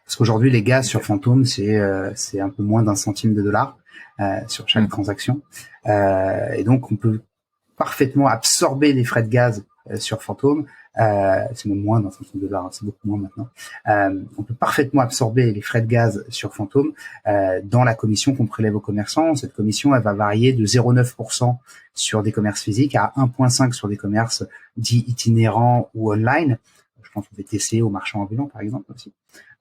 Parce qu'aujourd'hui, les gaz sur Phantom, c'est un peu moins d'un centime de dollar sur chaque transaction, et donc on peut parfaitement absorber les frais de gaz sur Phantom. C'est même moins d'un centime de dollar, c'est beaucoup moins maintenant. On peut parfaitement absorber les frais de gaz sur Phantom dans la commission qu'on prélève aux commerçants. Cette commission, elle va varier de 0,9% sur des commerces physiques à 1,5% sur des commerces dits itinérants ou online. Je pense au VTC, aux marchands ambulants, par exemple, aussi.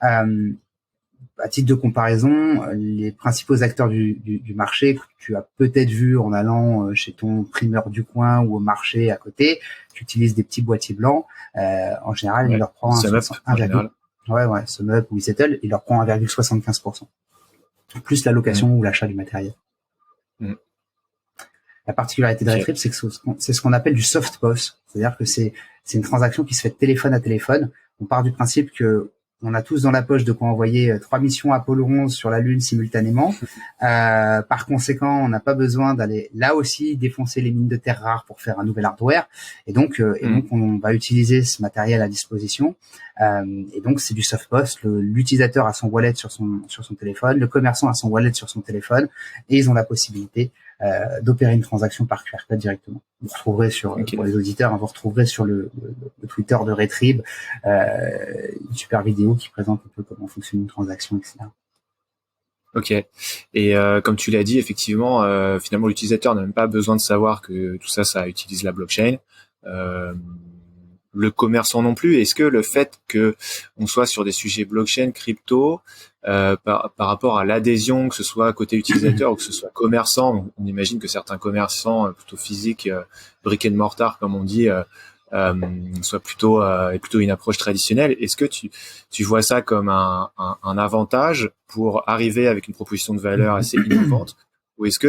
À titre de comparaison, les principaux acteurs du marché que tu as peut-être vu en allant chez ton primeur du coin ou au marché à côté, tu utilises des petits boîtiers blancs. En général, il leur prend SumUp ou Izettle, il leur prend 1,75%. Plus la location ou l'achat du matériel. La particularité de Retrip, c'est que c'est ce qu'on appelle du soft POS. C'est-à-dire que c'est une transaction qui se fait de téléphone à téléphone. On part du principe que on a tous dans la poche de quoi envoyer 3 missions Apollo 11 sur la Lune simultanément. Par conséquent, on n'a pas besoin d'aller là aussi défoncer les mines de terres rares pour faire un nouvel hardware. Et donc on va utiliser ce matériel à disposition. Et donc, c'est du soft POS. L'utilisateur a son wallet sur son téléphone, le commerçant a son wallet sur son téléphone, et ils ont la possibilité d'opérer une transaction par QR code directement. Vous retrouverez pour les auditeurs, vous retrouverez sur le Twitter de Retrib une super vidéo qui présente un peu comment fonctionne une transaction, etc. Ok. Et comme tu l'as dit, effectivement, finalement, l'utilisateur n'a même pas besoin de savoir que tout ça utilise la blockchain. Le commerçant non plus. Est-ce que le fait que on soit sur des sujets blockchain, crypto, par rapport à l'adhésion, que ce soit côté utilisateur ou que ce soit commerçant, on imagine que certains commerçants plutôt physiques, brick and mortar comme on dit, soit plutôt une approche traditionnelle. Est-ce que tu vois ça comme un avantage pour arriver avec une proposition de valeur assez innovante? Ou est-ce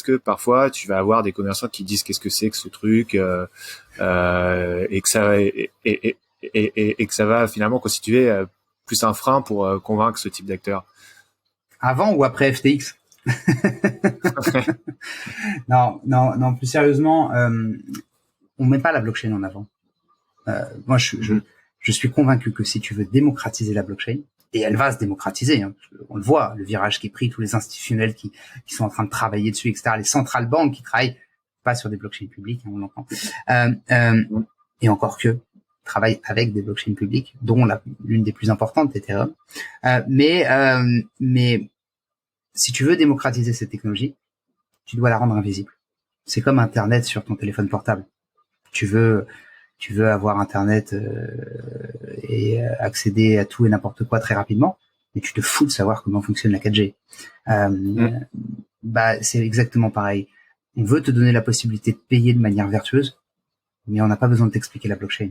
que parfois tu vas avoir des commerçants qui disent qu'est-ce que c'est que ce truc et que ça va finalement constituer plus un frein pour convaincre ce type d'acteur? Avant ou après FTX? Non, plus sérieusement, on met pas la blockchain en avant. Moi, je suis convaincu que si tu veux démocratiser la blockchain, et elle va se démocratiser, hein, on le voit, le virage qui est pris, tous les institutionnels qui sont en train de travailler dessus, etc., les centrales banques qui travaillent pas sur des blockchains publiques, hein, on l'entend, et encore que travaillent avec des blockchains publiques, dont l'une des plus importantes, Ethereum. Mais si tu veux démocratiser cette technologie, tu dois la rendre invisible. C'est comme Internet sur ton téléphone portable. Tu veux avoir Internet et accéder à tout et n'importe quoi très rapidement, mais tu te fous de savoir comment fonctionne la 4G. C'est exactement pareil. On veut te donner la possibilité de payer de manière vertueuse, mais on n'a pas besoin de t'expliquer la blockchain.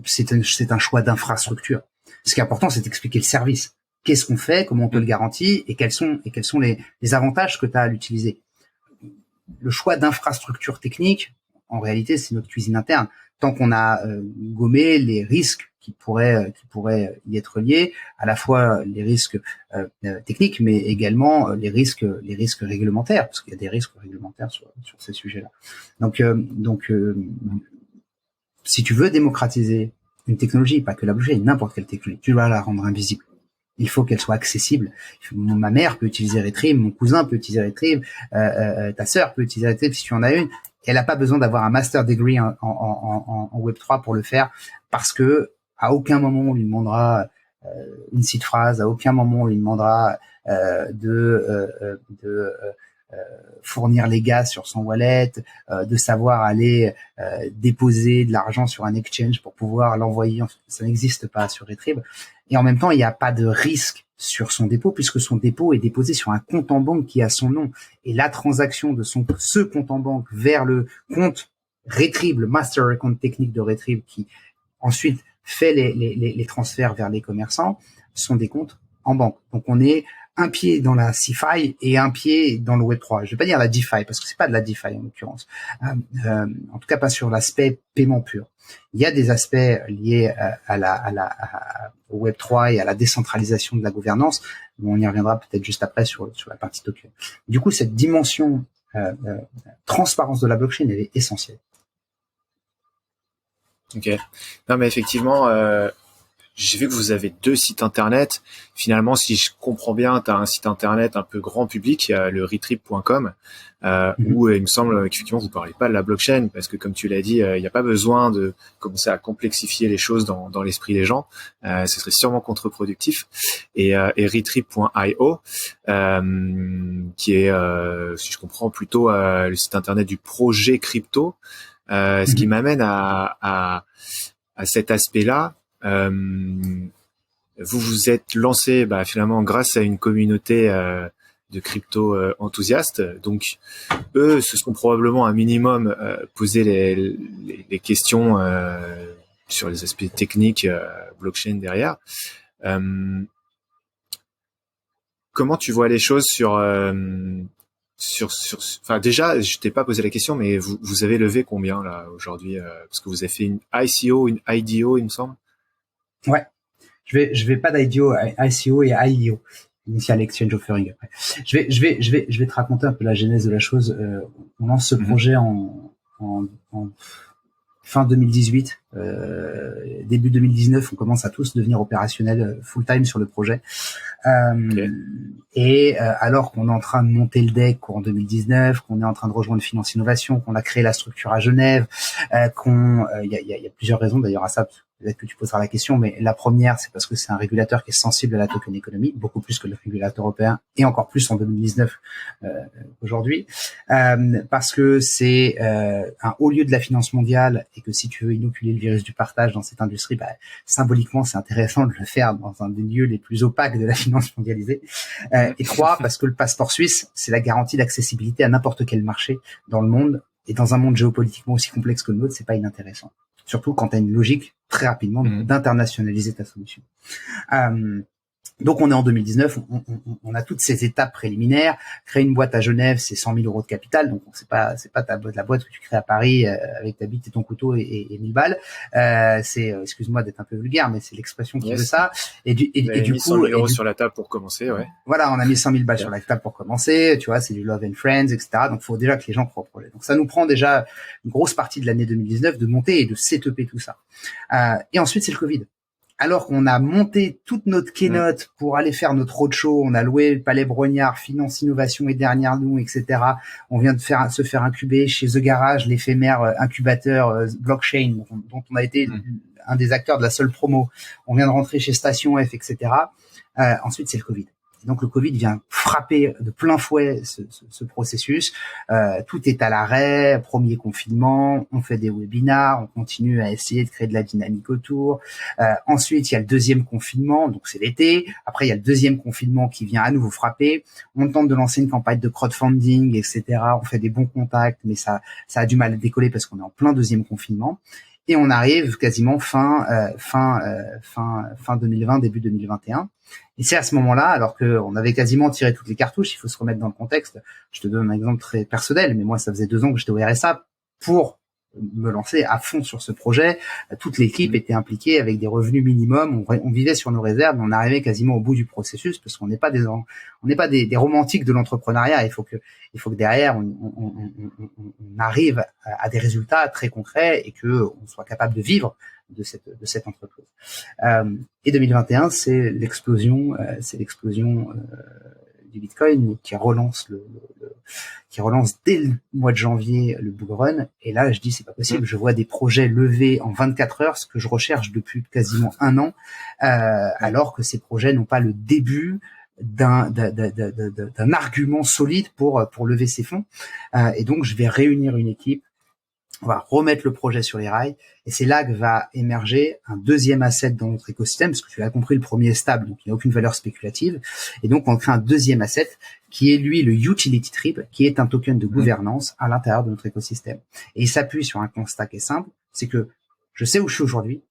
C'est un choix d'infrastructure. Ce qui est important, c'est d'expliquer le service. Qu'est-ce qu'on fait, comment on te le garantit, et quels sont les avantages que tu as à l'utiliser. Le choix d'infrastructure technique, en réalité, c'est notre cuisine interne. Tant qu'on a gommé les risques qui pourraient y être liés, à la fois les risques techniques, mais également les risques réglementaires, parce qu'il y a des risques réglementaires sur ces sujets-là. Donc, si tu veux démocratiser une technologie, pas que la blockchain, n'importe quelle technologie, tu dois la rendre invisible. Il faut qu'elle soit accessible. Ma mère peut utiliser Retrieve, mon cousin peut utiliser Retrieve, ta sœur peut utiliser Retrieve si tu en as une. Elle n'a pas besoin d'avoir un master degree en Web3 pour le faire, parce que à aucun moment on lui demandera une seed phrase, à aucun moment on lui demandera de fournir les gaz sur son wallet, de savoir aller déposer de l'argent sur un exchange pour pouvoir l'envoyer. Ça n'existe pas sur Retrieve. Et en même temps, il n'y a pas de risque sur son dépôt, puisque son dépôt est déposé sur un compte en banque qui a son nom. Et la transaction de ce compte en banque vers le compte Retrieve, le master account technique de Retrieve, qui ensuite fait les transferts vers les commerçants, sont des comptes en banque. Donc on est un pied dans la CeFi et un pied dans le Web3. Je vais pas dire la DeFi, parce que c'est pas de la DeFi en l'occurrence. En tout cas pas sur l'aspect paiement pur. Il y a des aspects liés au Web3 et à la décentralisation de la gouvernance. On y reviendra peut-être juste après sur la partie token. Du coup, cette dimension transparence de la blockchain, elle est essentielle. Ok. Non, mais effectivement, j'ai vu que vous avez 2 sites internet. Finalement, si je comprends bien, tu as un site internet un peu grand public, le retrieve.com, où il me semble qu'effectivement vous parlez pas de la blockchain, parce que comme tu l'as dit, il n'y a pas besoin de commencer à complexifier les choses dans l'esprit des gens. Ce serait sûrement contre-productif. Et retrieve.io, qui est, si je comprends, plutôt le site internet du projet crypto, ce qui m'amène à cet aspect-là. Vous vous êtes lancé finalement grâce à une communauté de crypto enthousiastes. Donc eux se sont probablement un minimum posé les questions sur les aspects techniques blockchain derrière. Comment tu vois les choses enfin déjà, je t'ai pas posé la question, mais vous avez levé combien là aujourd'hui, parce que vous avez fait une ICO, une IDO, il me semble. Ouais, je vais pas d'IDO, ICO et IEO, Initial Exchange Offering. Après, je vais te raconter un peu la genèse de la chose. On lance ce projet en fin 2018, début 2019, on commence à tous devenir opérationnels full time sur le projet. Okay. Et alors qu'on est en train de monter le deck en 2019, qu'on est en train de rejoindre Finance Innovation, qu'on a créé la structure à Genève, il y a plusieurs raisons d'ailleurs à ça. Peut-être que tu poseras la question, mais la première, c'est parce que c'est un régulateur qui est sensible à la token économie, beaucoup plus que le régulateur européen, et encore plus en 2019 aujourd'hui, parce que c'est un haut lieu de la finance mondiale, et que si tu veux inoculer le virus du partage dans cette industrie, symboliquement, c'est intéressant de le faire dans un des lieux les plus opaques de la finance mondialisée. Et 3, parce que le passeport suisse, c'est la garantie d'accessibilité à n'importe quel marché dans le monde, et dans un monde géopolitiquement aussi complexe que le nôtre, c'est pas inintéressant. Surtout quand tu as une logique très rapidement d'internationaliser ta solution. Donc on est en 2019, on a toutes ces étapes préliminaires. Créer une boîte à Genève, c'est 100 000 euros de capital, donc c'est pas la boîte que tu crées à Paris avec ta bite et ton couteau et 1000 balles. Excuse-moi d'être un peu vulgaire, mais c'est l'expression qui veut ça. Et du coup, 100 000 euros sur la table pour commencer, ouais. Voilà, on a mis 100 000 balles sur la table pour commencer. Tu vois, c'est du love and friends, etc. Donc faut déjà que les gens croient au projet. Donc ça nous prend déjà une grosse partie de l'année 2019 de monter et de setuper tout ça. Et ensuite c'est le Covid. Alors qu'on a monté toute notre keynote pour aller faire notre roadshow, on a loué le Palais Brognard, Finance Innovation et derrière nous, etc. On vient de se faire incuber chez The Garage, l'éphémère incubateur blockchain, dont on a été un des acteurs de la seule promo. On vient de rentrer chez Station F, etc. Ensuite, c'est le Covid. Donc le Covid vient frapper de plein fouet ce processus. Tout est à l'arrêt, premier confinement, on fait des webinars, on continue à essayer de créer de la dynamique autour. Ensuite, il y a le deuxième confinement, donc c'est l'été. Après, il y a le deuxième confinement qui vient à nouveau frapper. On tente de lancer une campagne de crowdfunding, etc. On fait des bons contacts, mais ça a du mal à décoller parce qu'on est en plein deuxième confinement. Et on arrive quasiment fin 2020, début 2021. Et c'est à ce moment-là, alors que on avait quasiment tiré toutes les cartouches, il faut se remettre dans le contexte. Je te donne un exemple très personnel, mais moi, ça faisait 2 ans que j'étais au RSA pour me lancer à fond sur ce projet. Toute l'équipe était impliquée avec des revenus minimums. On vivait sur nos réserves. On arrivait quasiment au bout du processus parce qu'on n'est pas des romantiques de l'entrepreneuriat. Il faut que derrière on arrive à des résultats très concrets et que on soit capable de vivre de cette entreprise. Et 2021, c'est l'explosion du Bitcoin qui relance dès le mois de janvier le bull run. Et là, je dis c'est pas possible. Je vois des projets levés en 24 heures, ce que je recherche depuis quasiment un an, alors que ces projets n'ont pas le début d'un argument solide pour lever ces fonds. Et donc, je vais réunir une équipe. On va remettre le projet sur les rails et c'est là que va émerger un deuxième asset dans notre écosystème, parce que tu l'as compris, le premier est stable, donc il n'y a aucune valeur spéculative. Et donc, on crée un deuxième asset qui est, lui, le Utility Trib, qui est un token de gouvernance à l'intérieur de notre écosystème. Et il s'appuie sur un constat qui est simple, c'est que je sais où je suis aujourd'hui,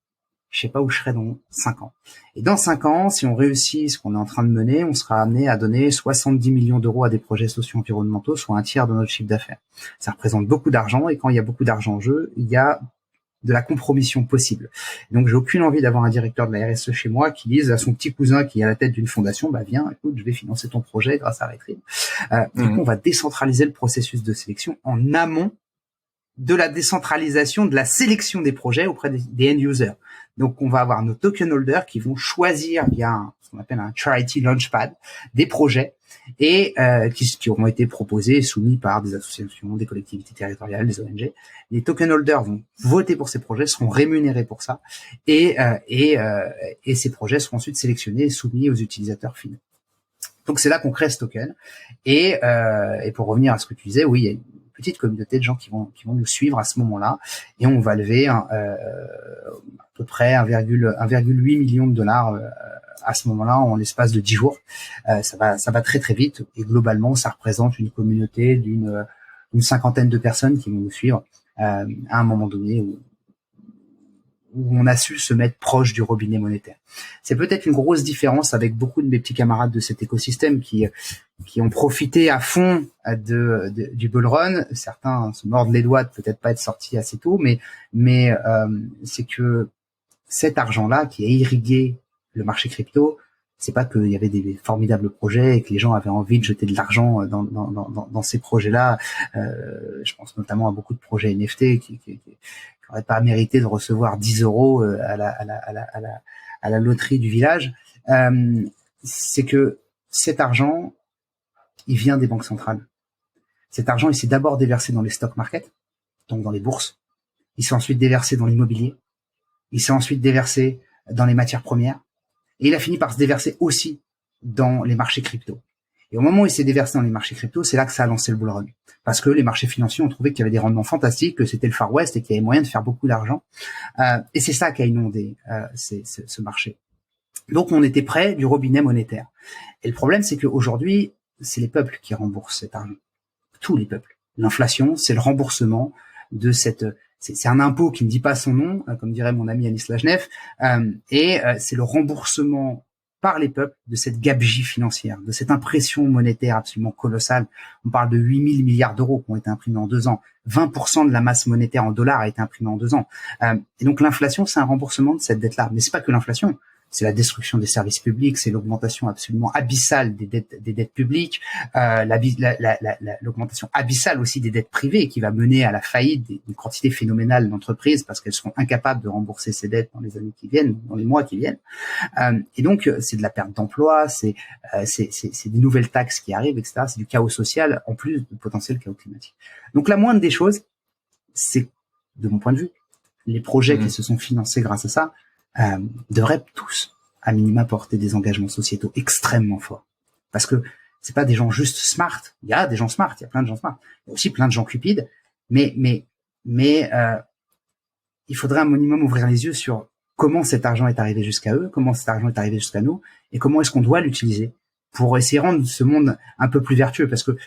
je sais pas où je serai dans 5 ans. Et dans 5 ans, si on réussit ce qu'on est en train de mener, on sera amené à donner 70 millions d'euros à des projets socio-environnementaux, soit un tiers de notre chiffre d'affaires. Ça représente beaucoup d'argent, et quand il y a beaucoup d'argent en jeu, il y a de la compromission possible. Donc, j'ai aucune envie d'avoir un directeur de la RSE chez moi qui dise à son petit cousin qui est à la tête d'une fondation, bah viens, écoute, je vais financer ton projet grâce à Retrieve. Du coup, on va décentraliser le processus de sélection en amont de la décentralisation de la sélection des projets auprès des end users. Donc, on va avoir nos token holders qui vont choisir via ce qu'on appelle un charity launchpad des projets et qui auront été proposés et soumis par des associations, des collectivités territoriales, des ONG. Les token holders vont voter pour ces projets, seront rémunérés pour ça et ces projets seront ensuite sélectionnés et soumis aux utilisateurs finaux. Donc, c'est là qu'on crée ce token. Et pour revenir à ce que tu disais, oui, il y a une petite communauté de gens qui vont nous suivre à ce moment-là, et on va lever à peu près 1,8 million de dollars à ce moment-là en l'espace de 10 jours. Ça va très très vite, et globalement ça représente une communauté d'une cinquantaine de personnes qui vont nous suivre à un moment donné où on a su se mettre proche du robinet monétaire. C'est peut-être une grosse différence avec beaucoup de mes petits camarades de cet écosystème qui ont profité à fond du bull run. Certains se mordent les doigts de peut-être pas être sortis assez tôt, mais c'est que cet argent-là qui a irrigué le marché crypto, c'est pas qu'il y avait des formidables projets et que les gens avaient envie de jeter de l'argent dans ces projets-là. Je pense notamment à beaucoup de projets NFT qui n'auraient pas mérité de recevoir 10 euros à la loterie du village. C'est que cet argent, il vient des banques centrales. Cet argent, il s'est d'abord déversé dans les stock markets, donc dans les bourses. Il s'est ensuite déversé dans l'immobilier. Il s'est ensuite déversé dans les matières premières. Et il a fini par se déverser aussi dans les marchés crypto. Et au moment où il s'est déversé dans les marchés crypto, c'est là que ça a lancé le bull run. Parce que les marchés financiers ont trouvé qu'il y avait des rendements fantastiques, que c'était le Far West et qu'il y avait moyen de faire beaucoup d'argent. Et c'est ça qui a inondé ce marché. Donc, on était près du robinet monétaire. Et le problème, c'est qu'aujourd'hui, c'est les peuples qui remboursent cet argent. Tous les peuples. L'inflation, c'est le remboursement de c'est un impôt qui ne dit pas son nom, comme dirait mon ami Anis Lajnef, et c'est le remboursement par les peuples de cette gabegie financière, de cette impression monétaire absolument colossale. On parle de 8 000 milliards d'euros qui ont été imprimés en 2 ans. 20% de la masse monétaire en dollars a été imprimée en 2 ans. Et donc l'inflation, c'est un remboursement de cette dette-là. Mais c'est pas que l'inflation. C'est la destruction des services publics, c'est l'augmentation absolument abyssale des dettes publiques, l'augmentation abyssale aussi des dettes privées qui va mener à la faillite d'une quantité phénoménale d'entreprises parce qu'elles seront incapables de rembourser ces dettes dans les années qui viennent, dans les mois qui viennent. Et donc, c'est de la perte d'emploi, c'est des nouvelles taxes qui arrivent, etc. C'est du chaos social en plus du potentiel chaos climatique. Donc, la moindre des choses, c'est, de mon point de vue, les projets qui se sont financés grâce à ça, devraient tous, à minima, porter des engagements sociétaux extrêmement forts. Parce que c'est pas des gens juste smart. Il y a des gens smart, il y a plein de gens smart. Il y a aussi plein de gens cupides. Mais il faudrait un minimum ouvrir les yeux sur comment cet argent est arrivé jusqu'à eux, comment cet argent est arrivé jusqu'à nous, et comment est-ce qu'on doit l'utiliser pour essayer de rendre ce monde un peu plus vertueux. Parce que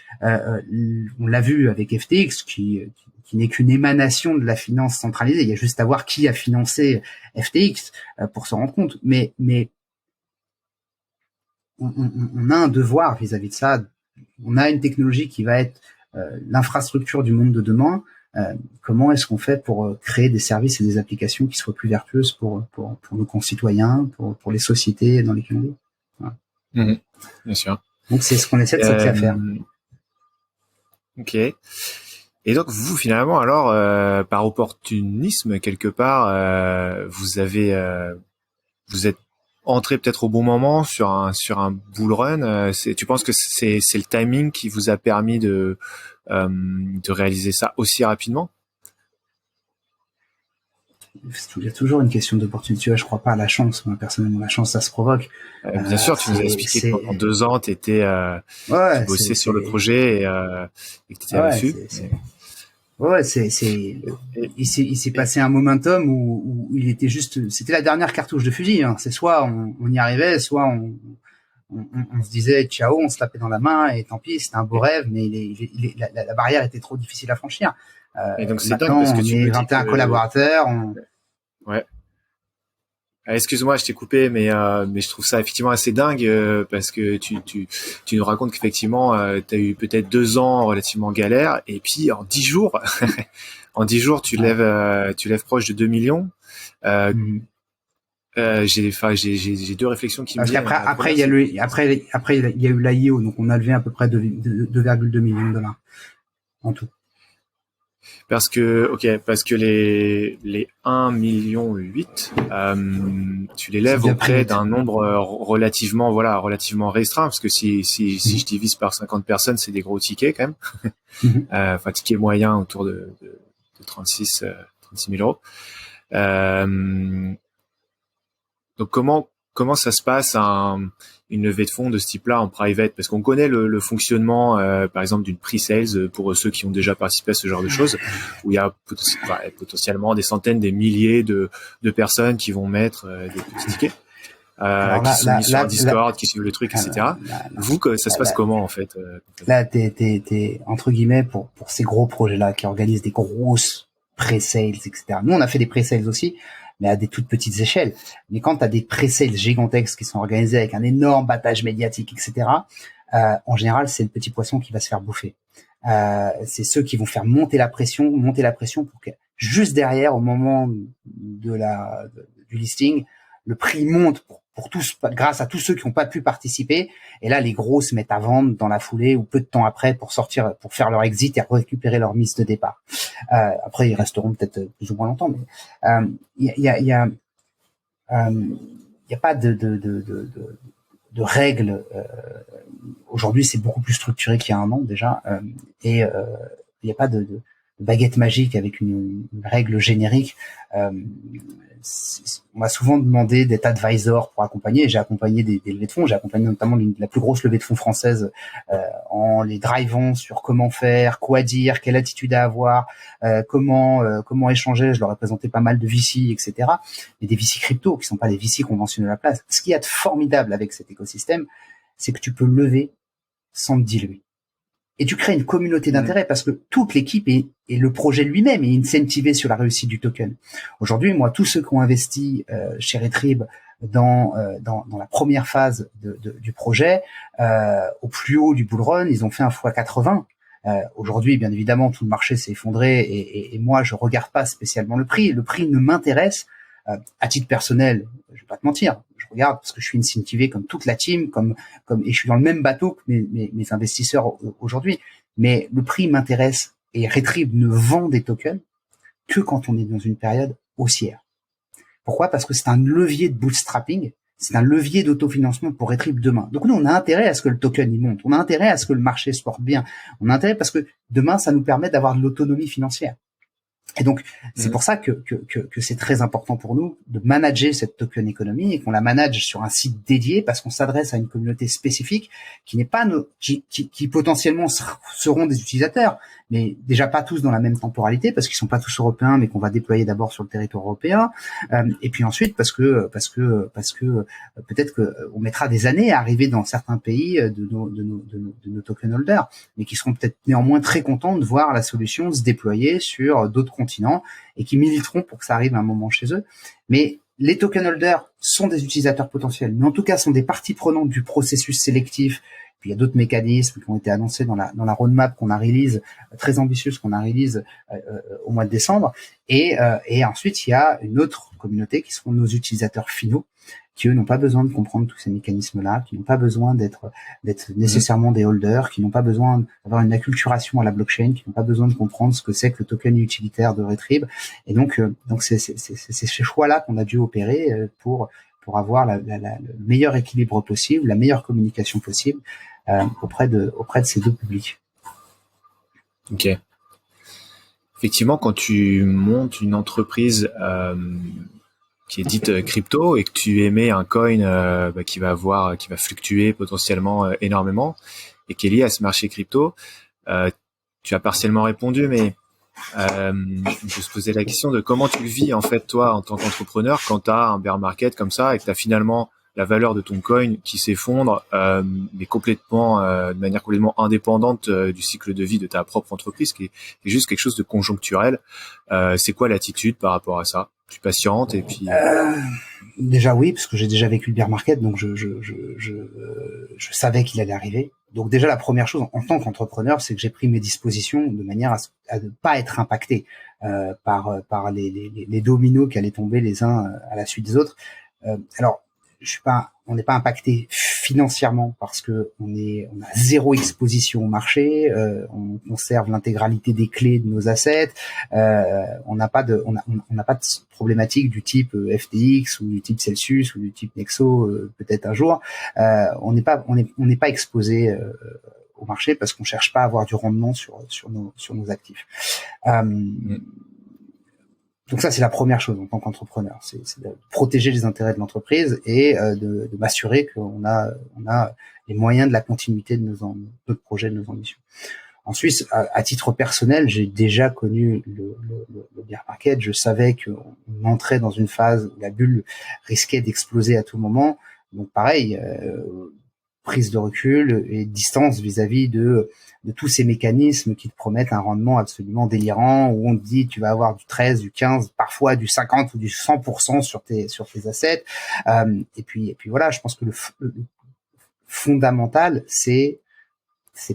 on l'a vu avec FTX, qui n'est qu'une émanation de la finance centralisée. Il y a juste à voir qui a financé FTX pour s'en rendre compte. Mais on a un devoir vis-à-vis de ça. On a une technologie qui va être l'infrastructure du monde de demain. Comment est-ce qu'on fait pour créer des services et des applications qui soient plus vertueuses pour nos concitoyens, pour les sociétés dans lesquelles on vit. Voilà. Bien sûr. Donc c'est ce qu'on essaie de s'appliquer à faire. Ok. Et donc vous finalement alors par opportunisme quelque part vous êtes entré peut-être au bon moment sur un bull run. Tu penses que c'est le timing qui vous a permis de réaliser ça aussi rapidement? Il y a toujours une question d'opportunité. Je crois pas à la chance. Moi, personnellement, la chance, ça se provoque. Bien sûr, tu nous as expliqué que pendant 2 ans, tu bossais sur le projet et que tu étais dessus. Il s'est passé un momentum où il était juste, c'était la dernière cartouche de fusil. Hein. C'est soit on y arrivait, soit on se disait ciao, on se tapait dans la main et tant pis, c'était un beau rêve, mais la barrière était trop difficile à franchir. Et donc c'est dingue parce que tu est 21 collaborateurs. Ouais. Excuse-moi, je t'ai coupé, mais je trouve ça effectivement assez dingue parce que tu nous racontes qu'effectivement tu as eu peut-être 2 ans relativement galère et puis en 10 jours, tu lèves proche de 2 millions. J'ai 2 réflexions qui me viennent. Après il y a eu l'IEO, donc on a levé à peu près 2,2 millions de dollars en tout. Parce que les 1,8 million, tu les lèves auprès d'un nombre relativement restreint, parce que si je divise par 50 personnes, c'est des gros tickets quand même. Ticket moyen autour de 36 000 euros. Donc comment ça se passe une levée de fonds de ce type-là en private? Parce qu'on connaît le fonctionnement, par exemple, d'une pre-sales pour ceux qui ont déjà participé à ce genre de choses, où il y a potentiellement des centaines, des milliers de personnes qui vont mettre des petits tickets, qui sont mis sur un Discord, qui suivent le truc, etc. Ça se passe comment en fait? Là, t'es entre guillemets pour ces gros projets-là qui organisent des grosses pre-sales, etc. Nous, on a fait des pre-sales aussi, mais à des toutes petites échelles. Mais quand tu as des pre-sales gigantesques qui sont organisés avec un énorme battage médiatique, etc., en général, c'est le petit poisson qui va se faire bouffer. C'est ceux qui vont faire monter la pression pour que juste derrière, au moment du listing, le prix monte pour tous, grâce à tous ceux qui n'ont pas pu participer. Et là, les gros se mettent à vendre dans la foulée ou peu de temps après pour faire leur exit et récupérer leur mise de départ. Après, ils resteront peut-être plus ou moins longtemps, mais il y a pas de règles. Aujourd'hui, c'est beaucoup plus structuré qu'il y a un an déjà, et il n'y a pas de baguette magique avec une règle générique. On m'a souvent demandé d'être advisor pour accompagner. J'ai accompagné des levées de fonds. J'ai accompagné notamment la plus grosse levée de fonds française en les drivant sur comment faire, quoi dire, quelle attitude à avoir, comment échanger. Je leur ai présenté pas mal de VC, etc. Mais des VC crypto qui sont pas des VC conventionnels à la place. Ce qu'il y a de formidable avec cet écosystème, c'est que tu peux lever sans te diluer. Et tu crées une communauté d'intérêt parce que toute l'équipe et le projet lui-même est incentivé sur la réussite du token. Aujourd'hui, moi, tous ceux qui ont investi chez Retrib dans la première phase du projet, au plus haut du bull run, ils ont fait un x80. Aujourd'hui, bien évidemment, tout le marché s'est effondré et moi, je regarde pas spécialement le prix. Le prix ne m'intéresse à titre personnel. Je vais pas te mentir. Je regarde parce que je suis incentivé comme toute la team, et je suis dans le même bateau que mes investisseurs aujourd'hui. Mais le prix m'intéresse et Retrib ne vend des tokens que quand on est dans une période haussière. Pourquoi? Parce que c'est un levier de bootstrapping, c'est un levier d'autofinancement pour Retrib demain. Donc nous, on a intérêt à ce que le token y monte, on a intérêt à ce que le marché se porte bien, on a intérêt parce que demain, ça nous permet d'avoir de l'autonomie financière. Et donc, c'est pour ça que c'est très important pour nous de manager cette token économie et qu'on la manage sur un site dédié parce qu'on s'adresse à une communauté spécifique qui n'est pas qui potentiellement seront des utilisateurs, mais déjà pas tous dans la même temporalité parce qu'ils sont pas tous européens, mais qu'on va déployer d'abord sur le territoire européen. Et puis ensuite parce que peut-être que on mettra des années à arriver dans certains pays de nos token holders, mais qui seront peut-être néanmoins très contents de voir la solution se déployer sur d'autres continents et qui militeront pour que ça arrive à un moment chez eux. Mais les token holders sont des utilisateurs potentiels, mais en tout cas sont des parties prenantes du processus sélectif. Puis il y a d'autres mécanismes qui ont été annoncés dans la roadmap qu'on a release, très ambitieuse qu'on a release au mois de décembre. Et ensuite, il y a une autre communauté qui sont nos utilisateurs finaux, qui eux n'ont pas besoin de comprendre tous ces mécanismes-là, qui n'ont pas besoin d'être nécessairement des holders, qui n'ont pas besoin d'avoir une acculturation à la blockchain, qui n'ont pas besoin de comprendre ce que c'est que le token utilitaire de Retrieve. Et donc c'est ces choix-là qu'on a dû opérer pour avoir le meilleur équilibre possible, la meilleure communication possible auprès de ces deux publics. Ok. Effectivement, quand tu montes une entreprise qui est dite crypto et que tu émets un coin qui va fluctuer potentiellement énormément et qui est lié à ce marché crypto, tu as partiellement répondu, mais je se posais la question de comment tu le vis en fait toi en tant qu'entrepreneur quand tu as un bear market comme ça et que tu as finalement la valeur de ton coin qui s'effondre mais complètement de manière complètement indépendante du cycle de vie de ta propre entreprise qui est juste quelque chose de conjoncturel. C'est quoi l'attitude par rapport à ça? Tu patientes et puis déjà oui, parce que j'ai déjà vécu le bear market, donc je savais qu'il allait arriver. Donc déjà la première chose en tant qu'entrepreneur, c'est que j'ai pris mes dispositions de manière à ne pas être impacté par les dominos qui allaient tomber les uns à la suite des autres. Alors on n'est pas impacté financièrement parce que on a zéro exposition au marché, on conserve l'intégralité des clés de nos assets, on n'a pas de problématique du type FTX ou du type Celsius ou du type Nexo peut-être un jour. On n'est pas exposé au marché parce qu'on cherche pas à avoir du rendement sur nos actifs. Donc ça, c'est la première chose en tant qu'entrepreneur, c'est de protéger les intérêts de l'entreprise et de m'assurer qu'on a les moyens de la continuité de notre projet, de nos ambitions. Ensuite, à titre personnel, j'ai déjà connu le bear market. Je savais qu'on entrait dans une phase où la bulle risquait d'exploser à tout moment. Donc pareil, prise de recul et distance vis-à-vis de tous ces mécanismes qui te promettent un rendement absolument délirant, où on te dit tu vas avoir du 13, du 15, parfois du 50 ou du 100% sur tes assets. Et puis voilà, je pense que le fondamental, c'est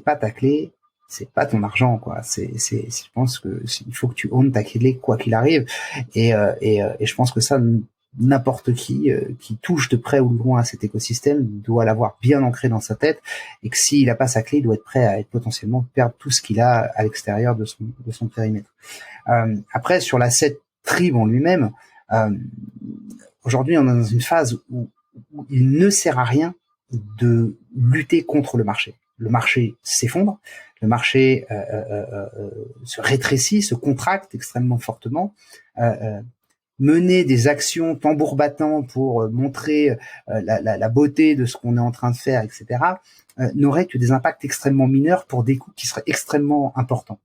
pas ta clé, c'est pas ton argent, quoi. Je pense que il faut que tu owns ta clé quoi qu'il arrive. Et je pense que ça, n'importe qui touche de près ou de loin à cet écosystème doit l'avoir bien ancré dans sa tête, et que s'il n'a pas sa clé, il doit être prêt à potentiellement perdre tout ce qu'il a à l'extérieur de son périmètre. Après, sur l'asset Trib en lui-même, aujourd'hui on est dans une phase où il ne sert à rien de lutter contre le marché. Le marché s'effondre, le marché se rétrécit, se contracte extrêmement fortement. Mener des actions tambour battant pour montrer la beauté de ce qu'on est en train de faire, etc., n'aurait que des impacts extrêmement mineurs pour des coûts qui seraient extrêmement importants.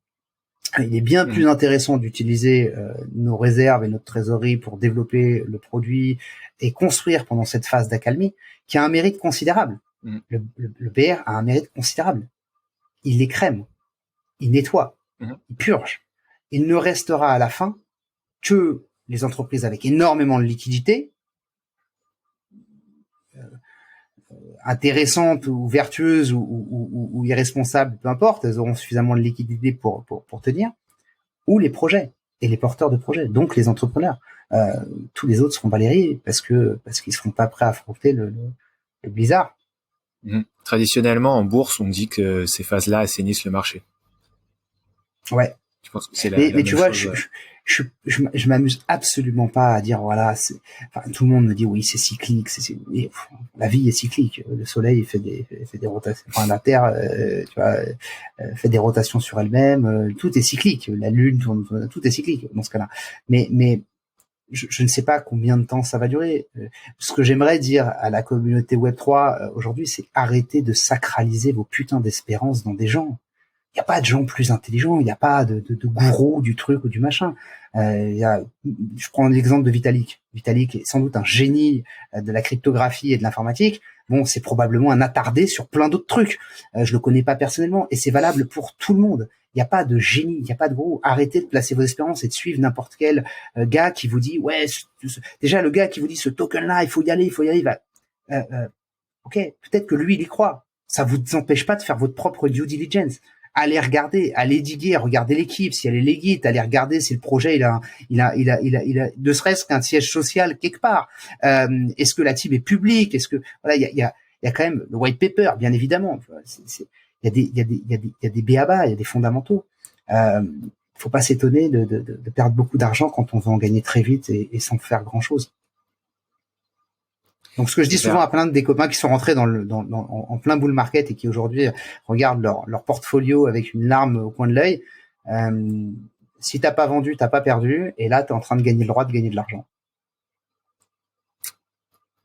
Il est bien plus intéressant d'utiliser nos réserves et notre trésorerie pour développer le produit et construire pendant cette phase d'accalmie, qui a un mérite considérable. Le BR a un mérite considérable. Il les crème, il nettoie, il purge. Il ne restera à la fin que les entreprises avec énormément de liquidités, intéressantes ou vertueuses ou irresponsables, peu importe, elles auront suffisamment de liquidités pour tenir, ou les projets et les porteurs de projets, donc les entrepreneurs. Tous les autres seront balayés parce qu'ils seront pas prêts à affronter le blizzard. Traditionnellement, en bourse, on dit que ces phases-là assainissent le marché. Ouais. Je pense que c'est mais tu vois, je m'amuse absolument pas à dire voilà, tout le monde me dit oui, c'est cyclique, la vie est cyclique. Le soleil fait des rotations, enfin la Terre, fait des rotations sur elle-même. Tout est cyclique. La Lune tourne, tout est cyclique dans ce cas-là. Mais je ne sais pas combien de temps ça va durer. Ce que j'aimerais dire à la communauté Web3 aujourd'hui, c'est arrêtez de sacraliser vos putains d'espérances dans des gens. Il n'y a pas de gens plus intelligents, il n'y a pas de gourou du truc ou du machin. Je prends l'exemple de Vitalik. Vitalik est sans doute un génie de la cryptographie et de l'informatique. Bon, c'est probablement un attardé sur plein d'autres trucs. Je le connais pas personnellement et c'est valable pour tout le monde. Il n'y a pas de génie, il n'y a pas de gros. Arrêtez de placer vos espérances et de suivre n'importe quel gars qui vous dit ouais, déjà le gars qui vous dit ce token-là, il faut y aller, ok, peut-être que lui il y croit. Ça vous empêche pas de faire votre propre due diligence. Allez regarder, allez diguer, regardez l'équipe, si elle est legit, allez regarder si le projet il a ne serait-ce qu'un siège social quelque part. Est-ce que la team est publique? Est-ce que voilà, il y a quand même le white paper, bien évidemment. Il y a des b.a.-ba, il y a des fondamentaux. Faut pas s'étonner de perdre beaucoup d'argent quand on veut en gagner très vite et sans faire grand chose. Donc, ce que je dis souvent à plein des copains qui sont rentrés en plein bull market et qui aujourd'hui regardent leur portfolio avec une larme au coin de l'œil, si t'as pas vendu, t'as pas perdu, et là, t'es en train de gagner le droit de gagner de l'argent.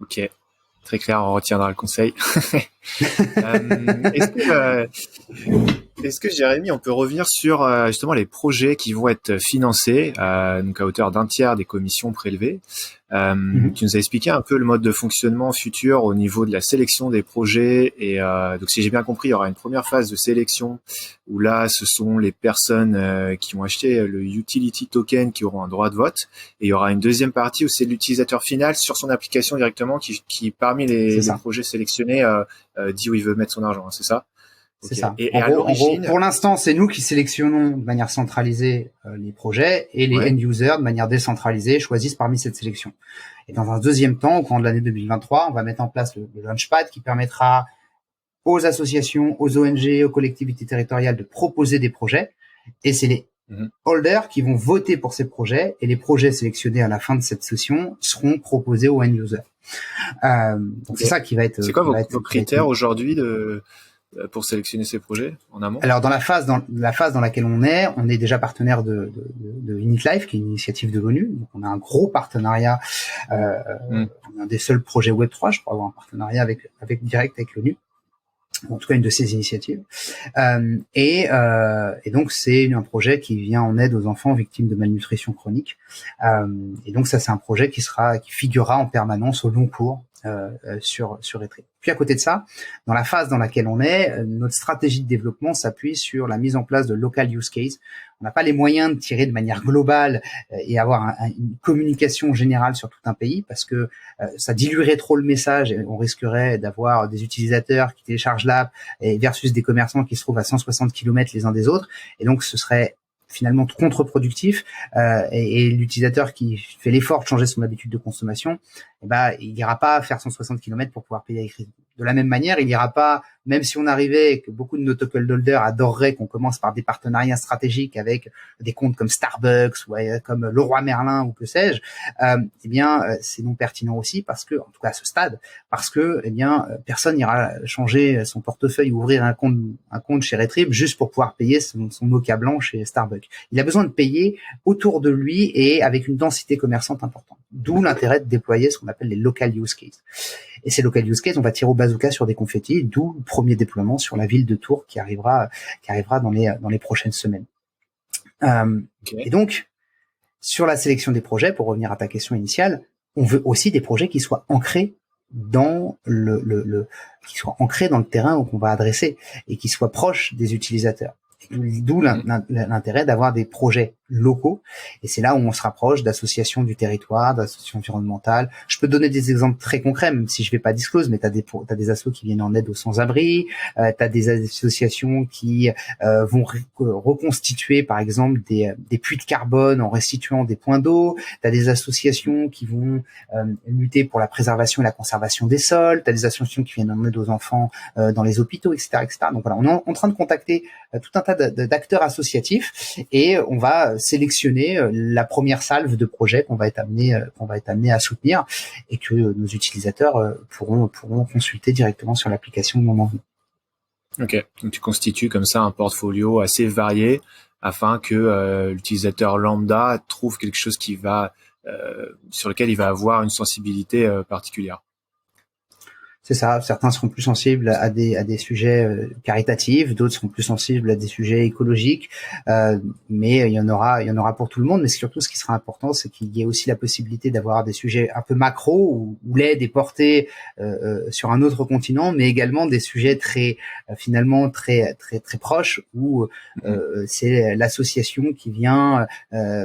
Ok. Très clair, on retiendra le conseil. Est-ce que Jérémy, on peut revenir sur justement les projets qui vont être financés, donc à hauteur d'un tiers des commissions prélevées. Tu nous as expliqué un peu le mode de fonctionnement futur au niveau de la sélection des projets et donc si j'ai bien compris, il y aura une première phase de sélection où là, ce sont les personnes qui ont acheté le utility token qui auront un droit de vote et il y aura une deuxième partie où c'est l'utilisateur final sur son application directement qui parmi les projets sélectionnés dit où il veut mettre son argent, c'est ça? C'est ça. Et en gros, pour l'instant, c'est nous qui sélectionnons de manière centralisée les projets et les end-users, de manière décentralisée, choisissent parmi cette sélection. Et dans un deuxième temps, au cours de l'année 2023, on va mettre en place le Launchpad qui permettra aux associations, aux ONG, aux collectivités territoriales de proposer des projets. Et c'est les holders qui vont voter pour ces projets et les projets sélectionnés à la fin de cette session seront proposés aux end-users. Donc c'est ça qui va être... C'est quoi vos critères aujourd'hui pour sélectionner ces projets en amont? Alors dans la phase dans laquelle on est déjà partenaire de InitLife, qui est une initiative de l'ONU. Donc on a un gros partenariat, on est un des seuls projets Web3, je crois avoir un partenariat avec direct avec l'ONU. En tout cas une de ces initiatives. Et donc c'est un projet qui vient en aide aux enfants victimes de malnutrition chronique. Et donc ça c'est un projet qui figurera en permanence au long cours sur Retrieve. Puis à côté de ça, dans la phase dans laquelle on est, notre stratégie de développement s'appuie sur la mise en place de local use case. On n'a pas les moyens de tirer de manière globale et avoir une communication générale sur tout un pays parce que ça diluerait trop le message et on risquerait d'avoir des utilisateurs qui téléchargent l'app versus des commerçants qui se trouvent à 160 km les uns des autres. Et donc ce serait finalement contre-productif et l'utilisateur qui fait l'effort de changer son habitude de consommation, il n'ira pas faire 160 km pour pouvoir payer avec Retrieve. De la même manière, il n'ira pas, même si on arrivait et que beaucoup de nos token holders adoreraient qu'on commence par des partenariats stratégiques avec des comptes comme Starbucks ou comme Leroy Merlin ou que sais-je, c'est non pertinent aussi parce que, en tout cas à ce stade, parce que personne n'ira changer son portefeuille ou ouvrir un compte chez Retrieve juste pour pouvoir payer son mocha blanc chez Starbucks. Il a besoin de payer autour de lui et avec une densité commerçante importante. D'où l'intérêt de déployer ce qu'on appelle les local use cases. Et ces local use cases, on va tirer au bazooka sur des confettis, d'où le premier déploiement sur la ville de Tours qui arrivera dans les prochaines semaines. Et donc, sur la sélection des projets, pour revenir à ta question initiale, on veut aussi des projets qui soient ancrés dans qui soient ancrés dans le terrain qu'on va adresser et qui soient proches des utilisateurs. D'où l'intérêt d'avoir des projets locaux. Et c'est là où on se rapproche d'associations du territoire, d'associations environnementales. Je peux donner des exemples très concrets, même si je vais pas disclose, mais t'as des assos qui viennent en aide aux sans-abri, t'as des associations qui vont reconstituer, par exemple, des puits de carbone en restituant des points d'eau. T'as des associations qui vont lutter pour la préservation et la conservation des sols. T'as des associations qui viennent en aide aux enfants dans les hôpitaux, etc., etc. Donc voilà, on est en train de contacter tout un tas d'acteurs associatifs et on va sélectionner la première salve de projets qu'on va être amené à soutenir et que nos utilisateurs pourront consulter directement sur l'application au moment venu. Ok, donc tu constitues comme ça un portfolio assez varié afin que l'utilisateur lambda trouve quelque chose qui va sur lequel il va avoir une sensibilité particulière. C'est ça. Certains seront plus sensibles à des sujets caritatifs, d'autres seront plus sensibles à des sujets écologiques. Mais il y en aura pour tout le monde. Mais surtout, ce qui sera important, c'est qu'il y ait aussi la possibilité d'avoir des sujets un peu macro où l'aide est portée sur un autre continent, mais également des sujets finalement très proches où c'est l'association qui vient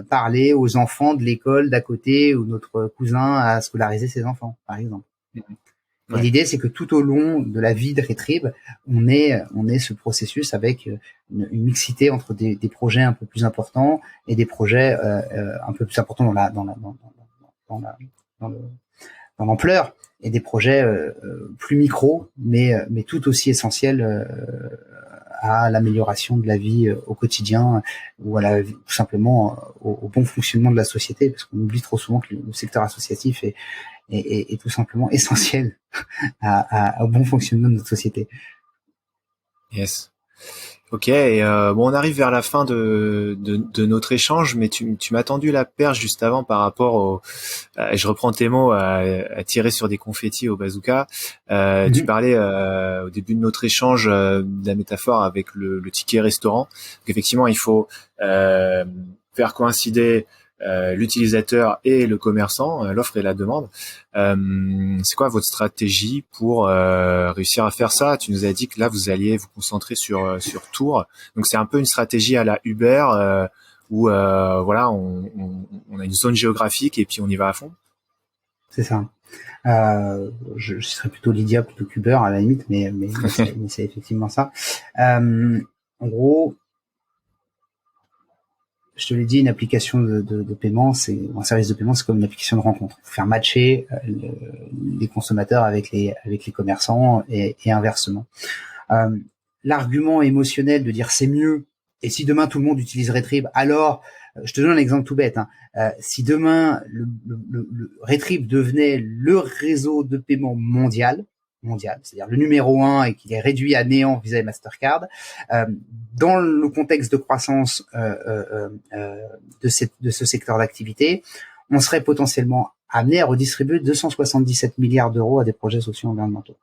parler aux enfants de l'école d'à côté où notre cousin a scolarisé ses enfants, par exemple. Ouais. Et l'idée, c'est que tout au long de la vie de Retrib, on ait ce processus avec une mixité entre des projets un peu plus importants et des projets un peu plus importants dans l'ampleur et des projets plus micro, mais tout aussi essentiels à l'amélioration de la vie au quotidien ou tout simplement au bon fonctionnement de la société, parce qu'on oublie trop souvent que le secteur associatif est tout simplement essentiel au bon fonctionnement de notre société. Yes. Ok, et on arrive vers la fin de notre échange, mais tu m'as tendu la perche juste avant par rapport je reprends tes mots, à tirer sur des confettis au bazooka. Tu parlais au début de notre échange de la métaphore avec le ticket restaurant. Donc effectivement, il faut faire coïncider l'utilisateur et le commerçant, l'offre et la demande. C'est quoi votre stratégie pour réussir à faire ça? Tu nous as dit que là vous alliez vous concentrer sur Tours, donc c'est un peu une stratégie à la Uber où voilà, on a une zone géographique et puis on y va à fond. C'est ça. Je serais plutôt Lydia plutôt qu'Uber à la limite, mais c'est effectivement ça. En gros, je te l'ai dit, une application de paiement, un service de paiement, c'est comme une application de rencontre. Il faut faire matcher les consommateurs avec les commerçants et inversement. L'argument émotionnel de dire c'est mieux, et si demain tout le monde utilise Retrib, alors, je te donne un exemple tout bête, si demain le Retrib devenait le réseau de paiement mondial, c'est-à-dire le numéro 1 et qu'il est réduit à néant Visa et Mastercard, dans le contexte de croissance de ce secteur d'activité, on serait potentiellement amené à redistribuer 277 milliards d'euros à des projets sociaux environnementaux.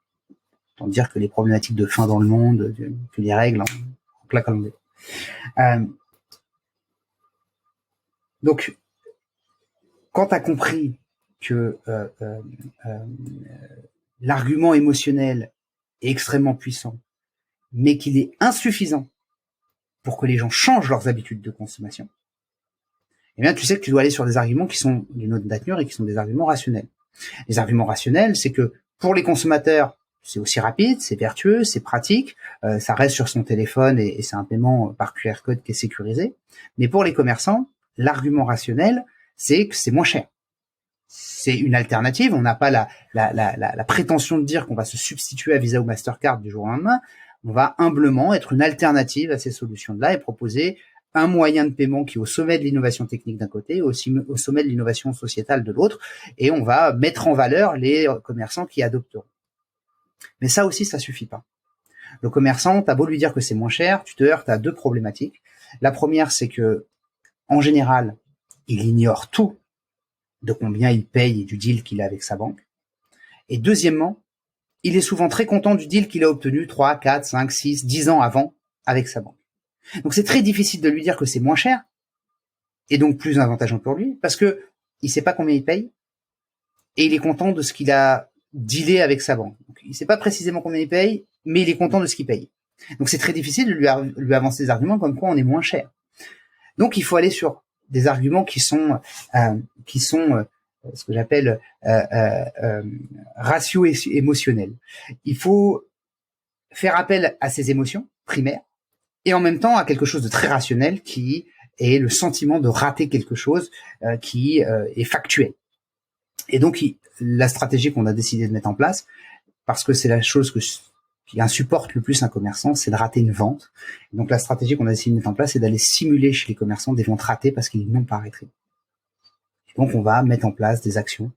Autant dire que les problématiques de faim dans le monde, que les règles en claquant le nez. Donc, quand tu as compris que l'argument émotionnel est extrêmement puissant, mais qu'il est insuffisant pour que les gens changent leurs habitudes de consommation, eh bien, tu sais que tu dois aller sur des arguments qui sont d'une autre nature et qui sont des arguments rationnels. Les arguments rationnels, c'est que pour les consommateurs, c'est aussi rapide, c'est vertueux, c'est pratique, ça reste sur son téléphone et c'est un paiement par QR code qui est sécurisé. Mais pour les commerçants, l'argument rationnel, c'est que c'est moins cher. C'est une alternative. On n'a pas la prétention de dire qu'on va se substituer à Visa ou Mastercard du jour au lendemain. On va humblement être une alternative à ces solutions-là et proposer un moyen de paiement qui est au sommet de l'innovation technique d'un côté, aussi au sommet de l'innovation sociétale de l'autre, et on va mettre en valeur les commerçants qui adopteront. Mais ça aussi, ça suffit pas. Le commerçant, t'as beau lui dire que c'est moins cher, tu te heurtes à deux problématiques. La première, c'est que, en général, il ignore tout de combien il paye et du deal qu'il a avec sa banque. Et deuxièmement, il est souvent très content du deal qu'il a obtenu 3, 4, 5, 6, 10 ans avant avec sa banque. Donc c'est très difficile de lui dire que c'est moins cher et donc plus avantageux pour lui parce que il sait pas combien il paye et il est content de ce qu'il a dealé avec sa banque. Donc, il sait pas précisément combien il paye, mais il est content de ce qu'il paye. Donc c'est très difficile de lui avancer des arguments comme quoi on est moins cher. Donc il faut aller sur des arguments qui sont ce que j'appelle ratio émotionnel. Il faut faire appel à ses émotions primaires et en même temps à quelque chose de très rationnel qui est le sentiment de rater quelque chose qui est factuel. Et donc la stratégie qu'on a décidé de mettre en place, parce que c'est la chose qui insupporte le plus un commerçant, c'est de rater une vente. Donc la stratégie qu'on a décidé de mettre en place, c'est d'aller simuler chez les commerçants des ventes ratées parce qu'ils n'ont pas arrêté. Donc on va mettre en place des actions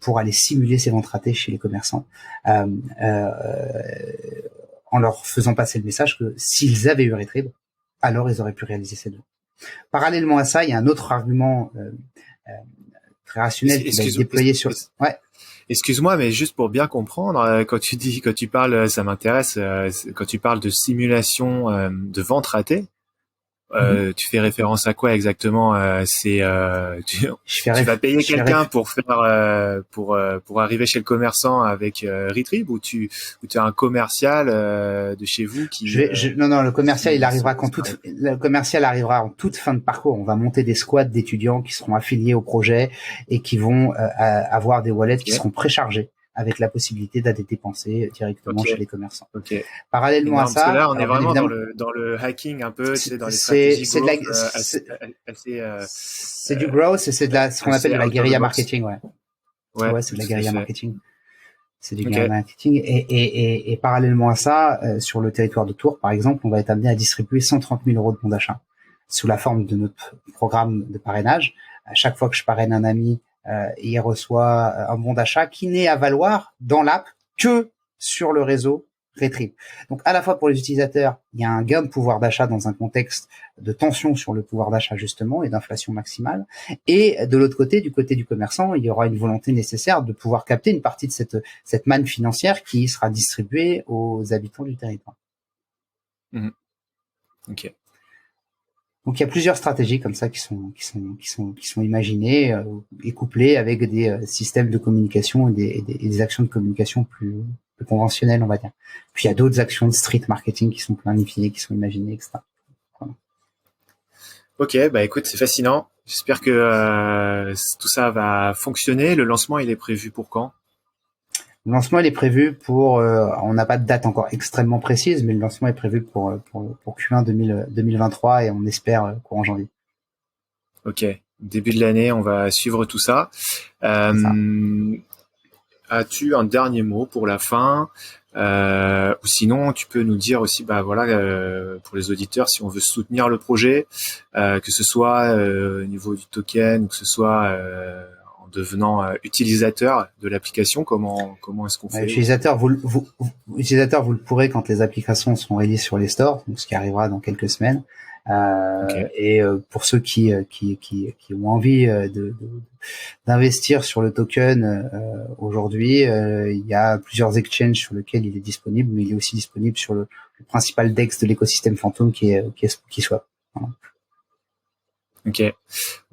pour aller simuler ces ventes ratées chez les commerçants en leur faisant passer le message que s'ils avaient eu Retrib, alors ils auraient pu réaliser cette vente. Parallèlement à ça, il y a un autre argument très rationnel qui va être déployé sur. Ouais. Excuse-moi, mais juste pour bien comprendre, quand tu parles, ça m'intéresse, quand tu parles de simulation de vente ratée, tu fais référence à quoi exactement? Tu vas payer quelqu'un pour faire pour arriver chez le commerçant avec Retrib, ou tu as un commercial de chez vous qui non, le commercial le commercial arrivera en toute fin de parcours. On va monter des squads d'étudiants qui seront affiliés au projet et qui vont avoir des wallets qui seront préchargés avec la possibilité d'aller dépenser directement chez les commerçants. Parallèlement à ça, parce que là on est vraiment dans le hacking un peu, dans les stratégies c'est du growth, et c'est de ce qu'on appelle de la guérilla marketing, ouais, c'est de la guérilla marketing. C'est du guérilla marketing, et parallèlement à ça, sur le territoire de Tours, par exemple, on va être amené à distribuer 130 000 € de bons d'achat sous la forme de notre programme de parrainage. À chaque fois que je parraine un ami, il reçoit un bon d'achat qui n'est à valoir dans l'app que sur le réseau Retrib. Donc à la fois pour les utilisateurs, il y a un gain de pouvoir d'achat dans un contexte de tension sur le pouvoir d'achat justement et d'inflation maximale, et de l'autre côté, du côté du commerçant, il y aura une volonté nécessaire de pouvoir capter une partie de cette manne financière qui sera distribuée aux habitants du territoire. Ok. Donc il y a plusieurs stratégies comme ça qui sont imaginées et couplées avec des systèmes de communication et des actions de communication plus conventionnelles, on va dire. Puis il y a d'autres actions de street marketing qui sont planifiées, qui sont imaginées, etc. Voilà. Ok, bah écoute, c'est fascinant. J'espère que tout ça va fonctionner. Le lancement, il est prévu pour quand? Le lancement, il est prévu pour, on n'a pas de date encore extrêmement précise, mais le lancement est prévu pour Q1 2023, et on espère courant janvier. Ok, début de l'année, on va suivre tout ça. As-tu un dernier mot pour la fin? Ou sinon, tu peux nous dire aussi, pour les auditeurs, si on veut soutenir le projet, que ce soit au niveau du token, ou que ce soit devenant utilisateur de l'application, comment est-ce qu'on fait? Utilisateur, vous le pourrez quand les applications seront release sur les stores, donc ce qui arrivera dans quelques semaines. Et pour ceux qui ont envie d'investir sur le token aujourd'hui, il y a plusieurs exchanges sur lesquels il est disponible, mais il est aussi disponible sur le principal DEX de l'écosystème Phantom qui est Swap. Voilà. Ok,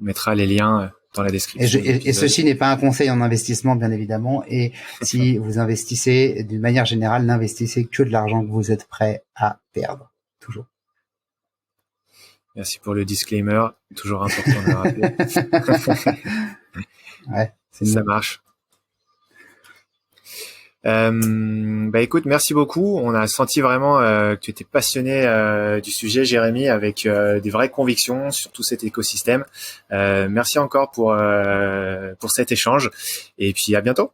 on mettra les liens dans la description. Et ceci n'est pas un conseil en investissement, bien évidemment. Et si vous investissez, d'une manière générale, n'investissez que de l'argent que vous êtes prêt à perdre. Toujours. Merci pour le disclaimer. Toujours important de le rappeler. Ouais, ça marche. Écoute, merci beaucoup. On a senti vraiment que tu étais passionné du sujet, Jérémy, avec des vraies convictions sur tout cet écosystème. Merci encore pour cet échange, et puis à bientôt.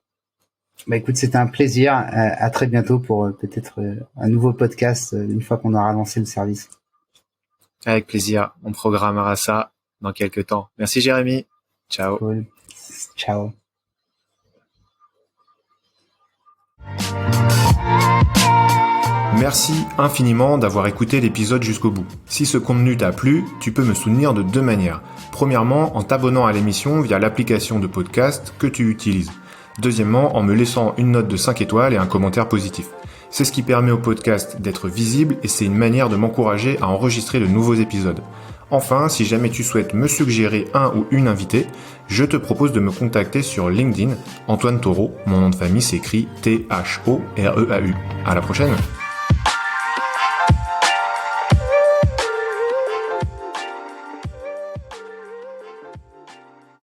Écoute, c'était un plaisir. À très bientôt pour peut-être un nouveau podcast une fois qu'on aura lancé le service. Avec plaisir. On programmera ça dans quelques temps. Merci, Jérémy. Ciao. Cool. Ciao. Merci infiniment d'avoir écouté l'épisode jusqu'au bout. Si ce contenu t'a plu, tu peux me soutenir de deux manières. Premièrement, en t'abonnant à l'émission via l'application de podcast que tu utilises. Deuxièmement, en me laissant une note de 5 étoiles et un commentaire positif. C'est ce qui permet au podcast d'être visible, et c'est une manière de m'encourager à enregistrer de nouveaux épisodes. Enfin, si jamais tu souhaites me suggérer un ou une invitée, je te propose de me contacter sur LinkedIn, Antoine Taureau. Mon nom de famille s'écrit T-H-O-R-E-A-U. À la prochaine!